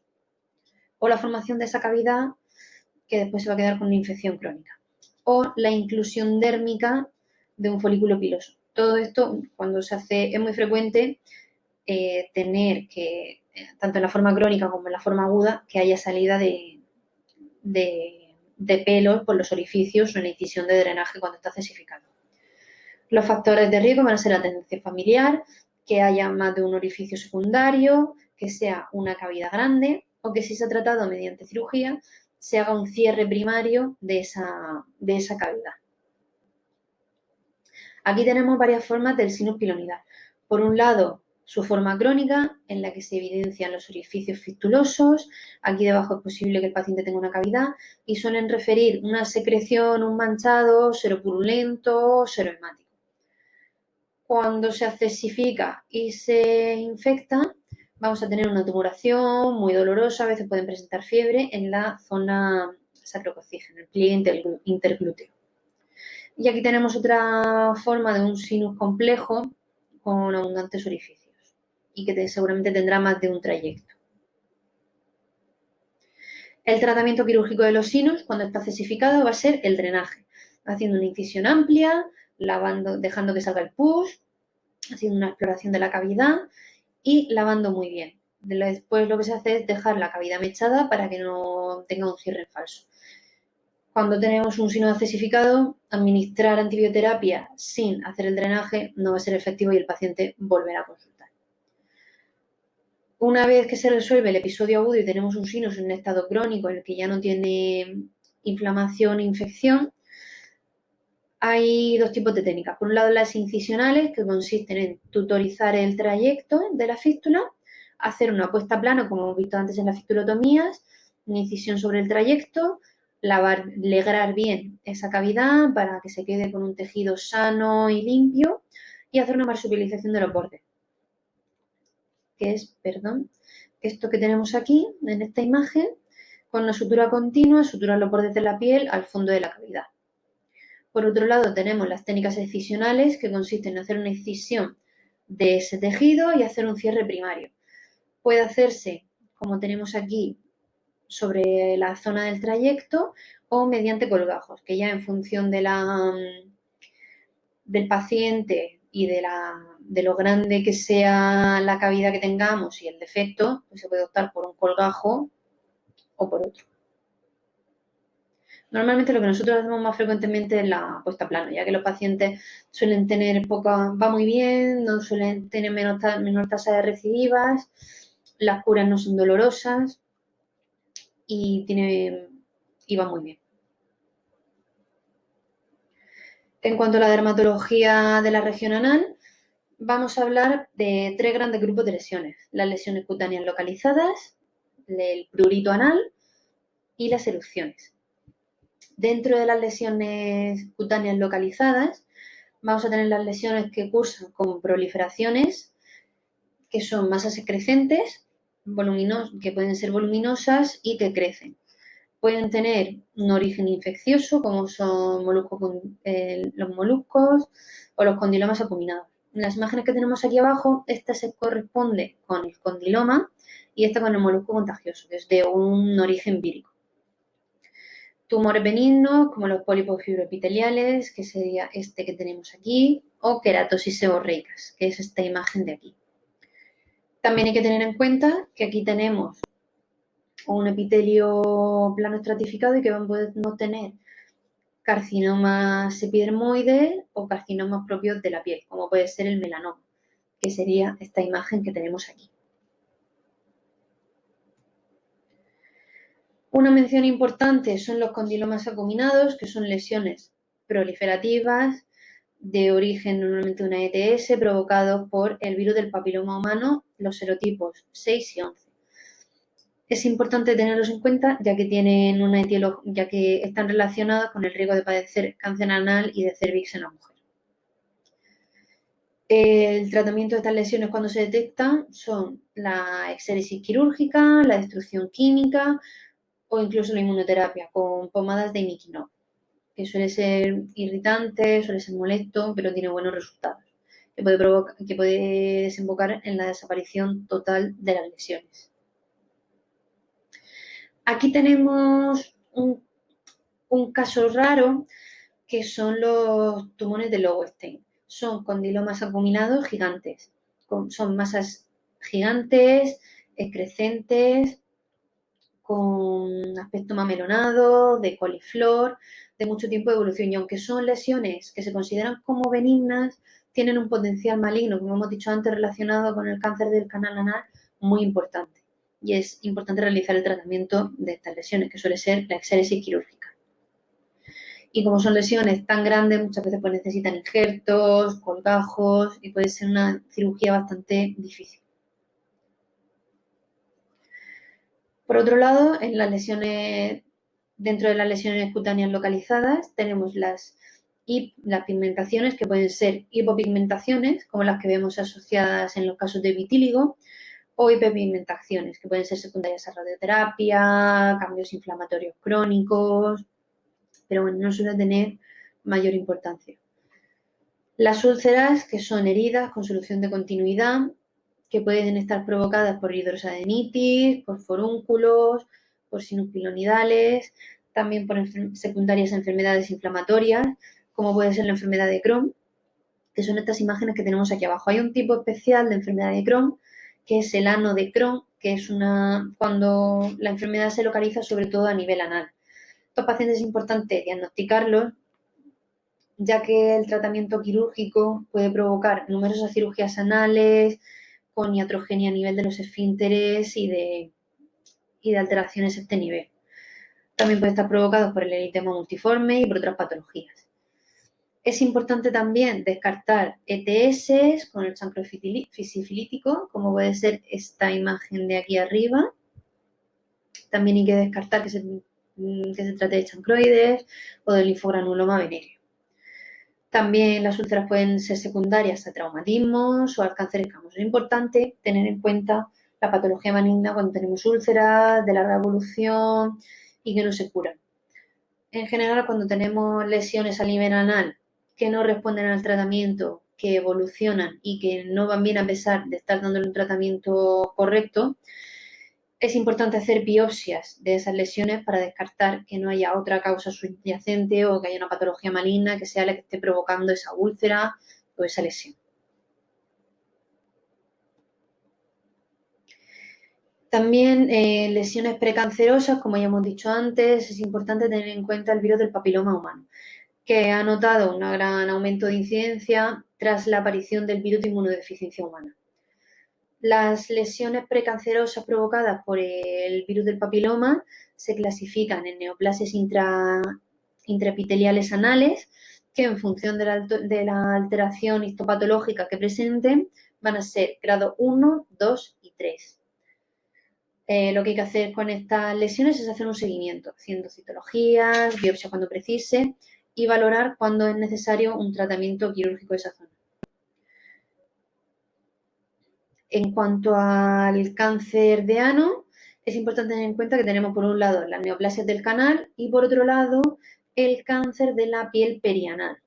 O la formación de esa cavidad que después se va a quedar con una infección crónica. O la inclusión dérmica de un folículo piloso. Todo esto, cuando se hace, es muy frecuente tener que, tanto en la forma crónica como en la forma aguda, que haya salida de pelos por los orificios o en la incisión de drenaje cuando está cesificado. Los factores de riesgo van a ser la tendencia familiar, que haya más de un orificio secundario, que sea una cavidad grande o que, si se ha tratado mediante cirugía, se haga un cierre primario de esa cavidad. Aquí tenemos varias formas del sinus pilonidal. Por un lado, su forma crónica, en la que se evidencian los orificios fistulosos. Aquí debajo es posible que el paciente tenga una cavidad y suelen referir una secreción, un manchado seropurulento, serohemático. Cuando se accesifica y se infecta, vamos a tener una tumoración muy dolorosa, a veces pueden presentar fiebre en la zona sacrococcígea, en el pliegue interglúteo. Y aquí tenemos otra forma de un sinus complejo con abundantes orificios y que seguramente tendrá más de un trayecto. El tratamiento quirúrgico de los sinus, cuando está cesificado, va a ser el drenaje, haciendo una incisión amplia, lavando, dejando que salga el pus, haciendo una exploración de la cavidad y lavando muy bien. Después lo que se hace es dejar la cavidad mechada para que no tenga un cierre falso. Cuando tenemos un sinus accesificado, administrar antibioterapia sin hacer el drenaje no va a ser efectivo y el paciente volverá a consultar. Una vez que se resuelve el episodio agudo y tenemos un sinus en un estado crónico en el que ya no tiene inflamación e infección, hay 2 tipos de técnicas. Por un lado, las incisionales, que consisten en tutorizar el trayecto de la fístula, hacer una puesta a plano, como hemos visto antes en las fistulotomías, una incisión sobre el trayecto, alegrar bien esa cavidad para que se quede con un tejido sano y limpio y hacer una marsupialización de los bordes. Que es, perdón, esto que tenemos aquí en esta imagen, con una sutura continua, suturar los bordes de la piel al fondo de la cavidad. Por otro lado, tenemos las técnicas excisionales, que consisten en hacer una incisión de ese tejido y hacer un cierre primario. Puede hacerse, como tenemos aquí, sobre la zona del trayecto o mediante colgajos, que ya en función de del paciente y de lo grande que sea la cavidad que tengamos y el defecto, pues se puede optar por un colgajo o por otro. Normalmente lo que nosotros hacemos más frecuentemente es la puesta a plano, ya que los pacientes suelen tener va muy bien, no suelen tener menor tasa de recidivas, las curas no son dolorosas y va muy bien. En cuanto a la dermatología de la región anal, vamos a hablar de 3 grandes grupos de lesiones: las lesiones cutáneas localizadas, el prurito anal y las erupciones. Dentro de las lesiones cutáneas localizadas, vamos a tener las lesiones que cursan con proliferaciones, que son masas excrescentes, que pueden ser voluminosas y que crecen. Pueden tener un origen infeccioso, como son los moluscos o los condilomas acuminados. En las imágenes que tenemos aquí abajo, esta se corresponde con el condiloma y esta con el molusco contagioso, que es de un origen vírico. Tumores benignos, como los pólipos fibroepiteliales, que sería este que tenemos aquí, o queratosis seborreicas, que es esta imagen de aquí. También hay que tener en cuenta que aquí tenemos un epitelio plano estratificado y que podemos tener carcinomas epidermoides o carcinomas propios de la piel, como puede ser el melanoma, que sería esta imagen que tenemos aquí. Una mención importante son los condilomas acuminados, que son lesiones proliferativas de origen normalmente una ETS provocados por el virus del papiloma humano, los serotipos 6 y 11. Es importante tenerlos en cuenta ya que están relacionados con el riesgo de padecer cáncer anal y de cervix en la mujer. El tratamiento de estas lesiones cuando se detectan son la exéresis quirúrgica, la destrucción química o incluso la inmunoterapia con pomadas de imiquinol, que suele ser irritante, suele ser molesto, pero tiene buenos resultados, que puede desembocar en la desaparición total de las lesiones. Aquí tenemos un caso raro, que son los tumores de Lowenstein. Son condilomas acuminados gigantes. Son masas gigantes, excrescentes, con aspecto mamelonado, de coliflor, de mucho tiempo de evolución. Y aunque son lesiones que se consideran como benignas, tienen un potencial maligno, como hemos dicho antes, relacionado con el cáncer del canal anal, muy importante. Y es importante realizar el tratamiento de estas lesiones, que suele ser la exéresis quirúrgica. Y como son lesiones tan grandes, muchas veces pues necesitan injertos, colgajos y puede ser una cirugía bastante difícil. Por otro lado, dentro de las lesiones cutáneas localizadas, tenemos las pigmentaciones, que pueden ser hipopigmentaciones, como las que vemos asociadas en los casos de vitíligo, o hiperpigmentaciones, que pueden ser secundarias a radioterapia, cambios inflamatorios crónicos, pero bueno, no suelen tener mayor importancia. Las úlceras, que son heridas con solución de continuidad, que pueden estar provocadas por hidrosadenitis, por forúnculos, por sinus pilonidales, también por secundarias enfermedades inflamatorias, como puede ser la enfermedad de Crohn, que son estas imágenes que tenemos aquí abajo. Hay un tipo especial de enfermedad de Crohn, que es el ano de Crohn, que es cuando la enfermedad se localiza sobre todo a nivel anal. Estos pacientes es importante diagnosticarlos, ya que el tratamiento quirúrgico puede provocar numerosas cirugías anales con iatrogenia a nivel de los esfínteres y de alteraciones a este nivel. También puede estar provocado por el eritema multiforme y por otras patologías. Es importante también descartar ETS con el chancro sifilítico, como puede ser esta imagen de aquí arriba. También hay que descartar que se que se trate de chancroides o del linfogranuloma venéreo. También las úlceras pueden ser secundarias a traumatismos o al cáncer escamoso. Es importante tener en cuenta la patología maligna cuando tenemos úlceras de larga evolución y que no se curan. En general, cuando tenemos lesiones a nivel anal que no responden al tratamiento, que evolucionan y que no van bien a pesar de estar dándole un tratamiento correcto, es importante hacer biopsias de esas lesiones para descartar que no haya otra causa subyacente o que haya una patología maligna que sea la que esté provocando esa úlcera o esa lesión. También lesiones precancerosas, como ya hemos dicho antes, es importante tener en cuenta el virus del papiloma humano, que ha notado un gran aumento de incidencia tras la aparición del virus de inmunodeficiencia humana. Las lesiones precancerosas provocadas por el virus del papiloma se clasifican en neoplasias intraepiteliales anales, que en función de la alteración histopatológica que presenten, van a ser grado 1, 2 y 3. Lo que hay que hacer con estas lesiones es hacer un seguimiento, haciendo citologías, biopsia cuando precise y valorar cuándo es necesario un tratamiento quirúrgico de esa zona. En cuanto al cáncer de ano, es importante tener en cuenta que tenemos por un lado las neoplasias del canal y por otro lado el cáncer de la piel perianal.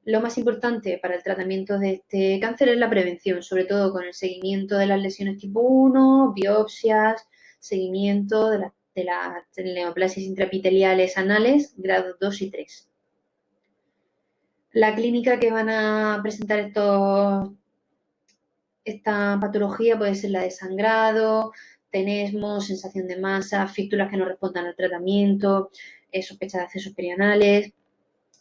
Lo más importante para el tratamiento de este cáncer es la prevención, sobre todo con el seguimiento de las lesiones tipo 1, biopsias, seguimiento de las neoplasias intraepiteliales anales, grado 2 y 3. La clínica que van a presentar esta patología puede ser la de sangrado, tenesmo, sensación de masa, fístulas que no respondan al tratamiento, sospecha de accesos perianales.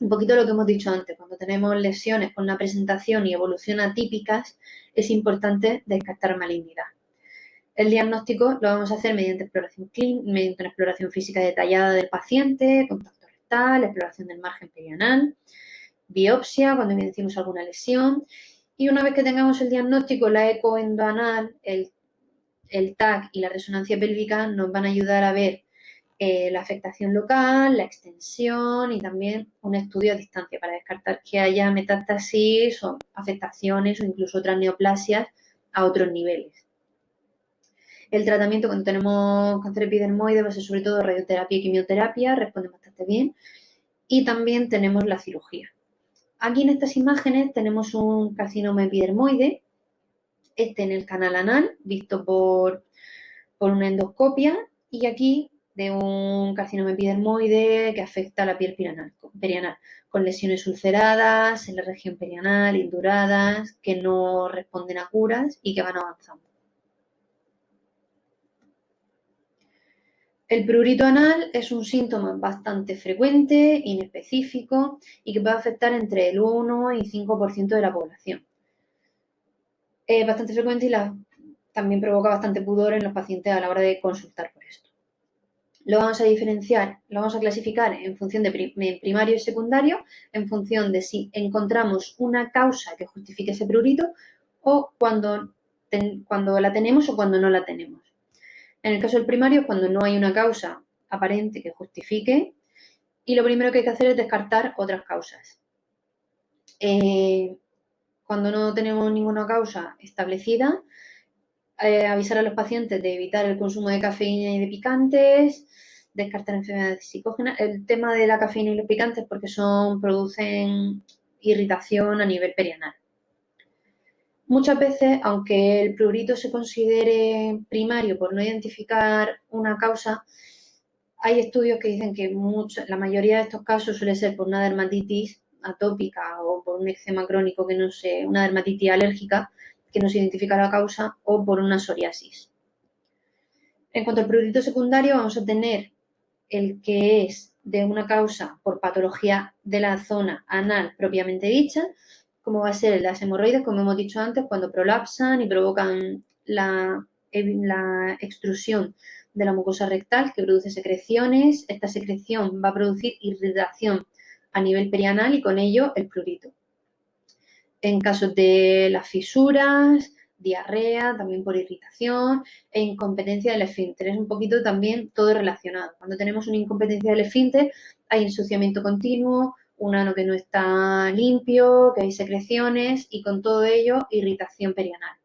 Un poquito lo que hemos dicho antes, cuando tenemos lesiones con una presentación y evolución atípicas, es importante descartar malignidad. El diagnóstico lo vamos a hacer mediante una exploración física detallada del paciente, contacto rectal, exploración del margen perianal, biopsia cuando evidenciemos alguna lesión. Y una vez que tengamos el diagnóstico, la eco endoanal, el TAC y la resonancia pélvica nos van a ayudar a ver la afectación local, la extensión y también un estudio a distancia para descartar que haya metástasis o afectaciones o incluso otras neoplasias a otros niveles. El tratamiento cuando tenemos cáncer epidermoide va a ser sobre todo radioterapia y quimioterapia, responde bastante bien. Y también tenemos la cirugía. Aquí en estas imágenes tenemos un carcinoma epidermoide, en el canal anal, visto por una endoscopia, y aquí de un carcinoma epidermoide que afecta a la piel perianal, con lesiones ulceradas en la región perianal, induradas, que no responden a curas y que van avanzando. El prurito anal es un síntoma bastante frecuente, inespecífico y que puede afectar entre el 1 y 5% de la población. Es bastante frecuente y también provoca bastante pudor en los pacientes a la hora de consultar por esto. Lo vamos a diferenciar, lo vamos a clasificar en función de primario y secundario, en función de si encontramos una causa que justifique ese prurito o cuando la tenemos o cuando no la tenemos. En el caso del primario es cuando no hay una causa aparente que justifique y lo primero que hay que hacer es descartar otras causas. Cuando no tenemos ninguna causa establecida, avisar a los pacientes de evitar el consumo de cafeína y de picantes, descartar enfermedades psicógenas. El tema de la cafeína y los picantes porque producen irritación a nivel perianal. Muchas veces, aunque el prurito se considere primario por no identificar una causa, hay estudios que dicen que la mayoría de estos casos suele ser por una dermatitis atópica o por un eczema crónico una dermatitis alérgica que no se identifica la causa o por una psoriasis. En cuanto al prurito secundario, vamos a tener el que es de una causa por patología de la zona anal propiamente dicha, como va a ser las hemorroides, como hemos dicho antes, cuando prolapsan y provocan la extrusión de la mucosa rectal que produce secreciones. Esta secreción va a producir irritación a nivel perianal y con ello el prurito. En casos de las fisuras, diarrea, también por irritación e incompetencia del esfínter. Es un poquito también todo relacionado. Cuando tenemos una incompetencia del esfínter hay ensuciamiento continuo, un ano que no está limpio, que hay secreciones y con todo ello irritación perianal.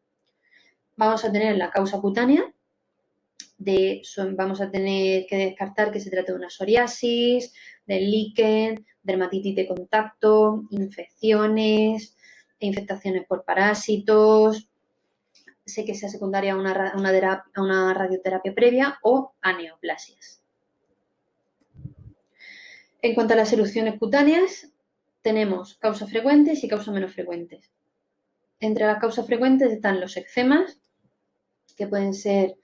Vamos a tener la causa cutánea, vamos a tener que descartar que se trata de una psoriasis, del líquen, dermatitis de contacto, infecciones, infectaciones por parásitos, sé que sea secundaria a una radioterapia previa o a neoplasias. En cuanto a las erupciones cutáneas, tenemos causas frecuentes y causas menos frecuentes. Entre las causas frecuentes están los eczemas, que pueden ser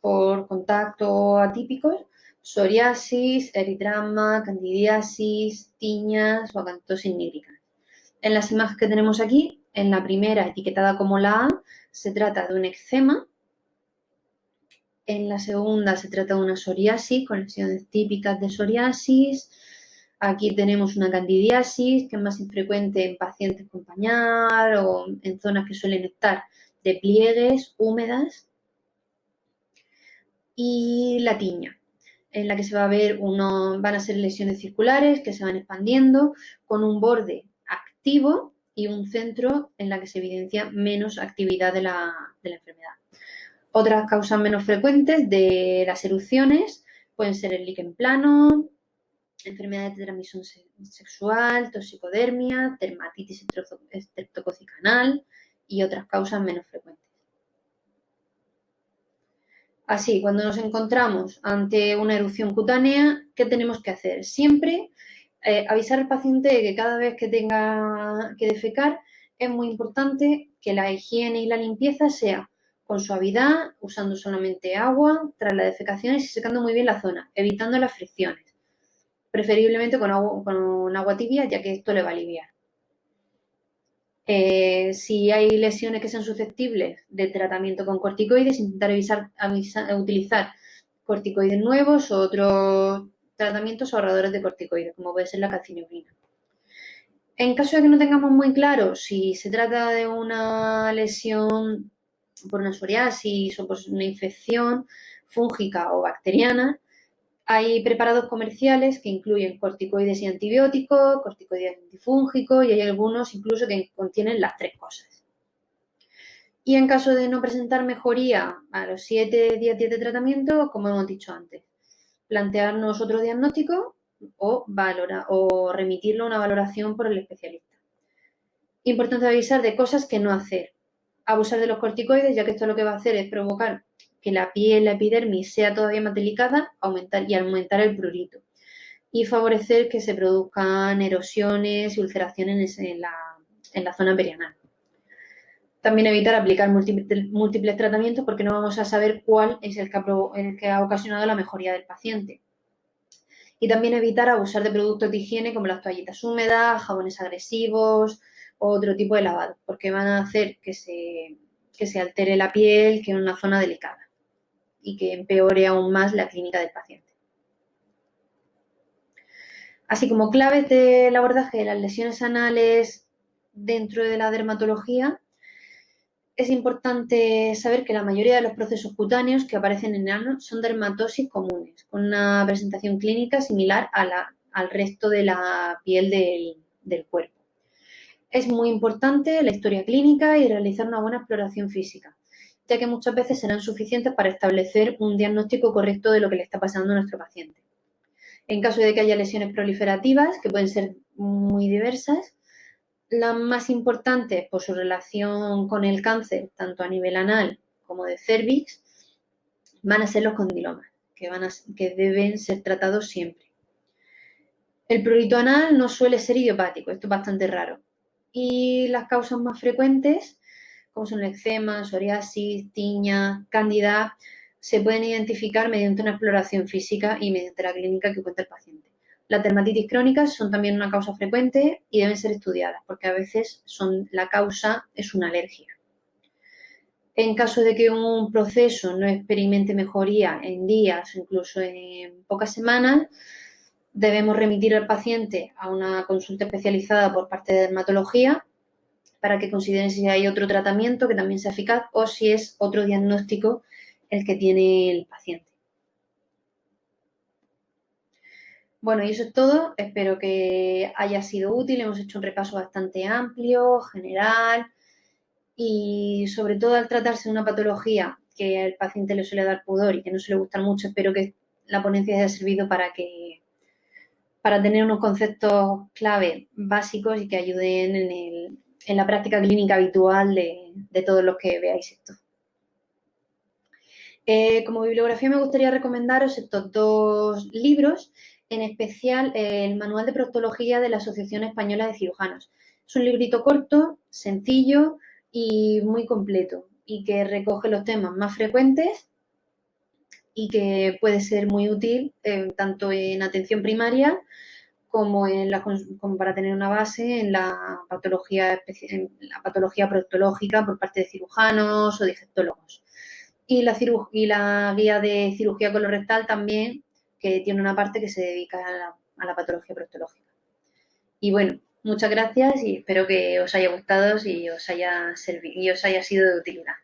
por contacto atípicos, psoriasis, eritrama, candidiasis, tiñas o acantosis nigricans. En las imágenes que tenemos aquí, en la primera etiquetada como la A, se trata de un eczema. En la segunda se trata de una psoriasis con lesiones típicas de psoriasis. Aquí tenemos una candidiasis, que es más infrecuente en pacientes con pañal o en zonas que suelen estar de pliegues húmedas. Y la tiña, en la que se va a ver van a ser lesiones circulares que se van expandiendo con un borde activo y un centro en la que se evidencia menos actividad de la enfermedad. Otras causas menos frecuentes de las erupciones pueden ser el líquen plano, enfermedades de transmisión sexual, toxicodermia, dermatitis estreptocócica anal y otras causas menos frecuentes. Así, cuando nos encontramos ante una erupción cutánea, ¿qué tenemos que hacer? Siempre avisar al paciente de que cada vez que tenga que defecar es muy importante que la higiene y la limpieza sea con suavidad, usando solamente agua tras las defecaciones y secando muy bien la zona, evitando las fricciones, preferiblemente con agua tibia, ya que esto le va a aliviar. Si hay lesiones que sean susceptibles de tratamiento con corticoides, intentar utilizar corticoides nuevos o otros tratamientos ahorradores de corticoides, como puede ser la calcineurin. En caso de que no tengamos muy claro si se trata de una lesión por una psoriasis o por una infección fúngica o bacteriana, hay preparados comerciales que incluyen corticoides y antibióticos, corticoides antifúngicos y hay algunos incluso que contienen las tres cosas. Y en caso de no presentar mejoría a los 7 días de tratamiento, como hemos dicho antes, plantearnos otro diagnóstico o remitirlo a una valoración por el especialista. Importante avisar de cosas que no hacer. Abusar de los corticoides, ya que esto lo que va a hacer es provocar que la piel, la epidermis, sea todavía más delicada aumentar el prurito y favorecer que se produzcan erosiones y ulceraciones en la zona perianal. También evitar aplicar múltiples tratamientos porque no vamos a saber cuál es el que ha ocasionado la mejoría del paciente. Y también evitar abusar de productos de higiene como las toallitas húmedas, jabones agresivos o otro tipo de lavado, porque van a hacer que se altere la piel, que es una zona delicada y que empeore aún más la clínica del paciente. Así como claves del abordaje de las lesiones anales dentro de la dermatología, es importante saber que la mayoría de los procesos cutáneos que aparecen en el ano son dermatosis comunes, con una presentación clínica similar al resto de la piel del cuerpo. Es muy importante la historia clínica y realizar una buena exploración física, ya que muchas veces serán suficientes para establecer un diagnóstico correcto de lo que le está pasando a nuestro paciente. En caso de que haya lesiones proliferativas, que pueden ser muy diversas, las más importantes por su relación con el cáncer, tanto a nivel anal como de cérvix, van a ser los condilomas, que deben ser tratados siempre. El prurito anal no suele ser idiopático, esto es bastante raro. Y las causas más frecuentes, como son el eczema, psoriasis, tiña, cándida, se pueden identificar mediante una exploración física y mediante la clínica que cuenta el paciente. Las dermatitis crónicas son también una causa frecuente y deben ser estudiadas porque a veces la causa es una alergia. En caso de que un proceso no experimente mejoría en días, incluso en pocas semanas, debemos remitir al paciente a una consulta especializada por parte de dermatología para que consideren si hay otro tratamiento que también sea eficaz o si es otro diagnóstico el que tiene el paciente. Bueno, y eso es todo. Espero que haya sido útil. Hemos hecho un repaso bastante amplio, general y sobre todo al tratarse de una patología que al paciente le suele dar pudor y que no suele gustar mucho, espero que la ponencia haya servido para tener unos conceptos clave básicos y que ayuden en la práctica clínica habitual de todos los que veáis esto. Como bibliografía me gustaría recomendaros estos dos libros, en especial el Manual de Proctología de la Asociación Española de Cirujanos. Es un librito corto, sencillo y muy completo y que recoge los temas más frecuentes y que puede ser muy útil tanto en atención primaria como para tener una base en la patología proctológica por parte de cirujanos o digestólogos. Y la guía de cirugía colorectal también, que tiene una parte que se dedica a la patología proctológica. Y bueno, muchas gracias y espero que os haya gustado y os haya sido de utilidad.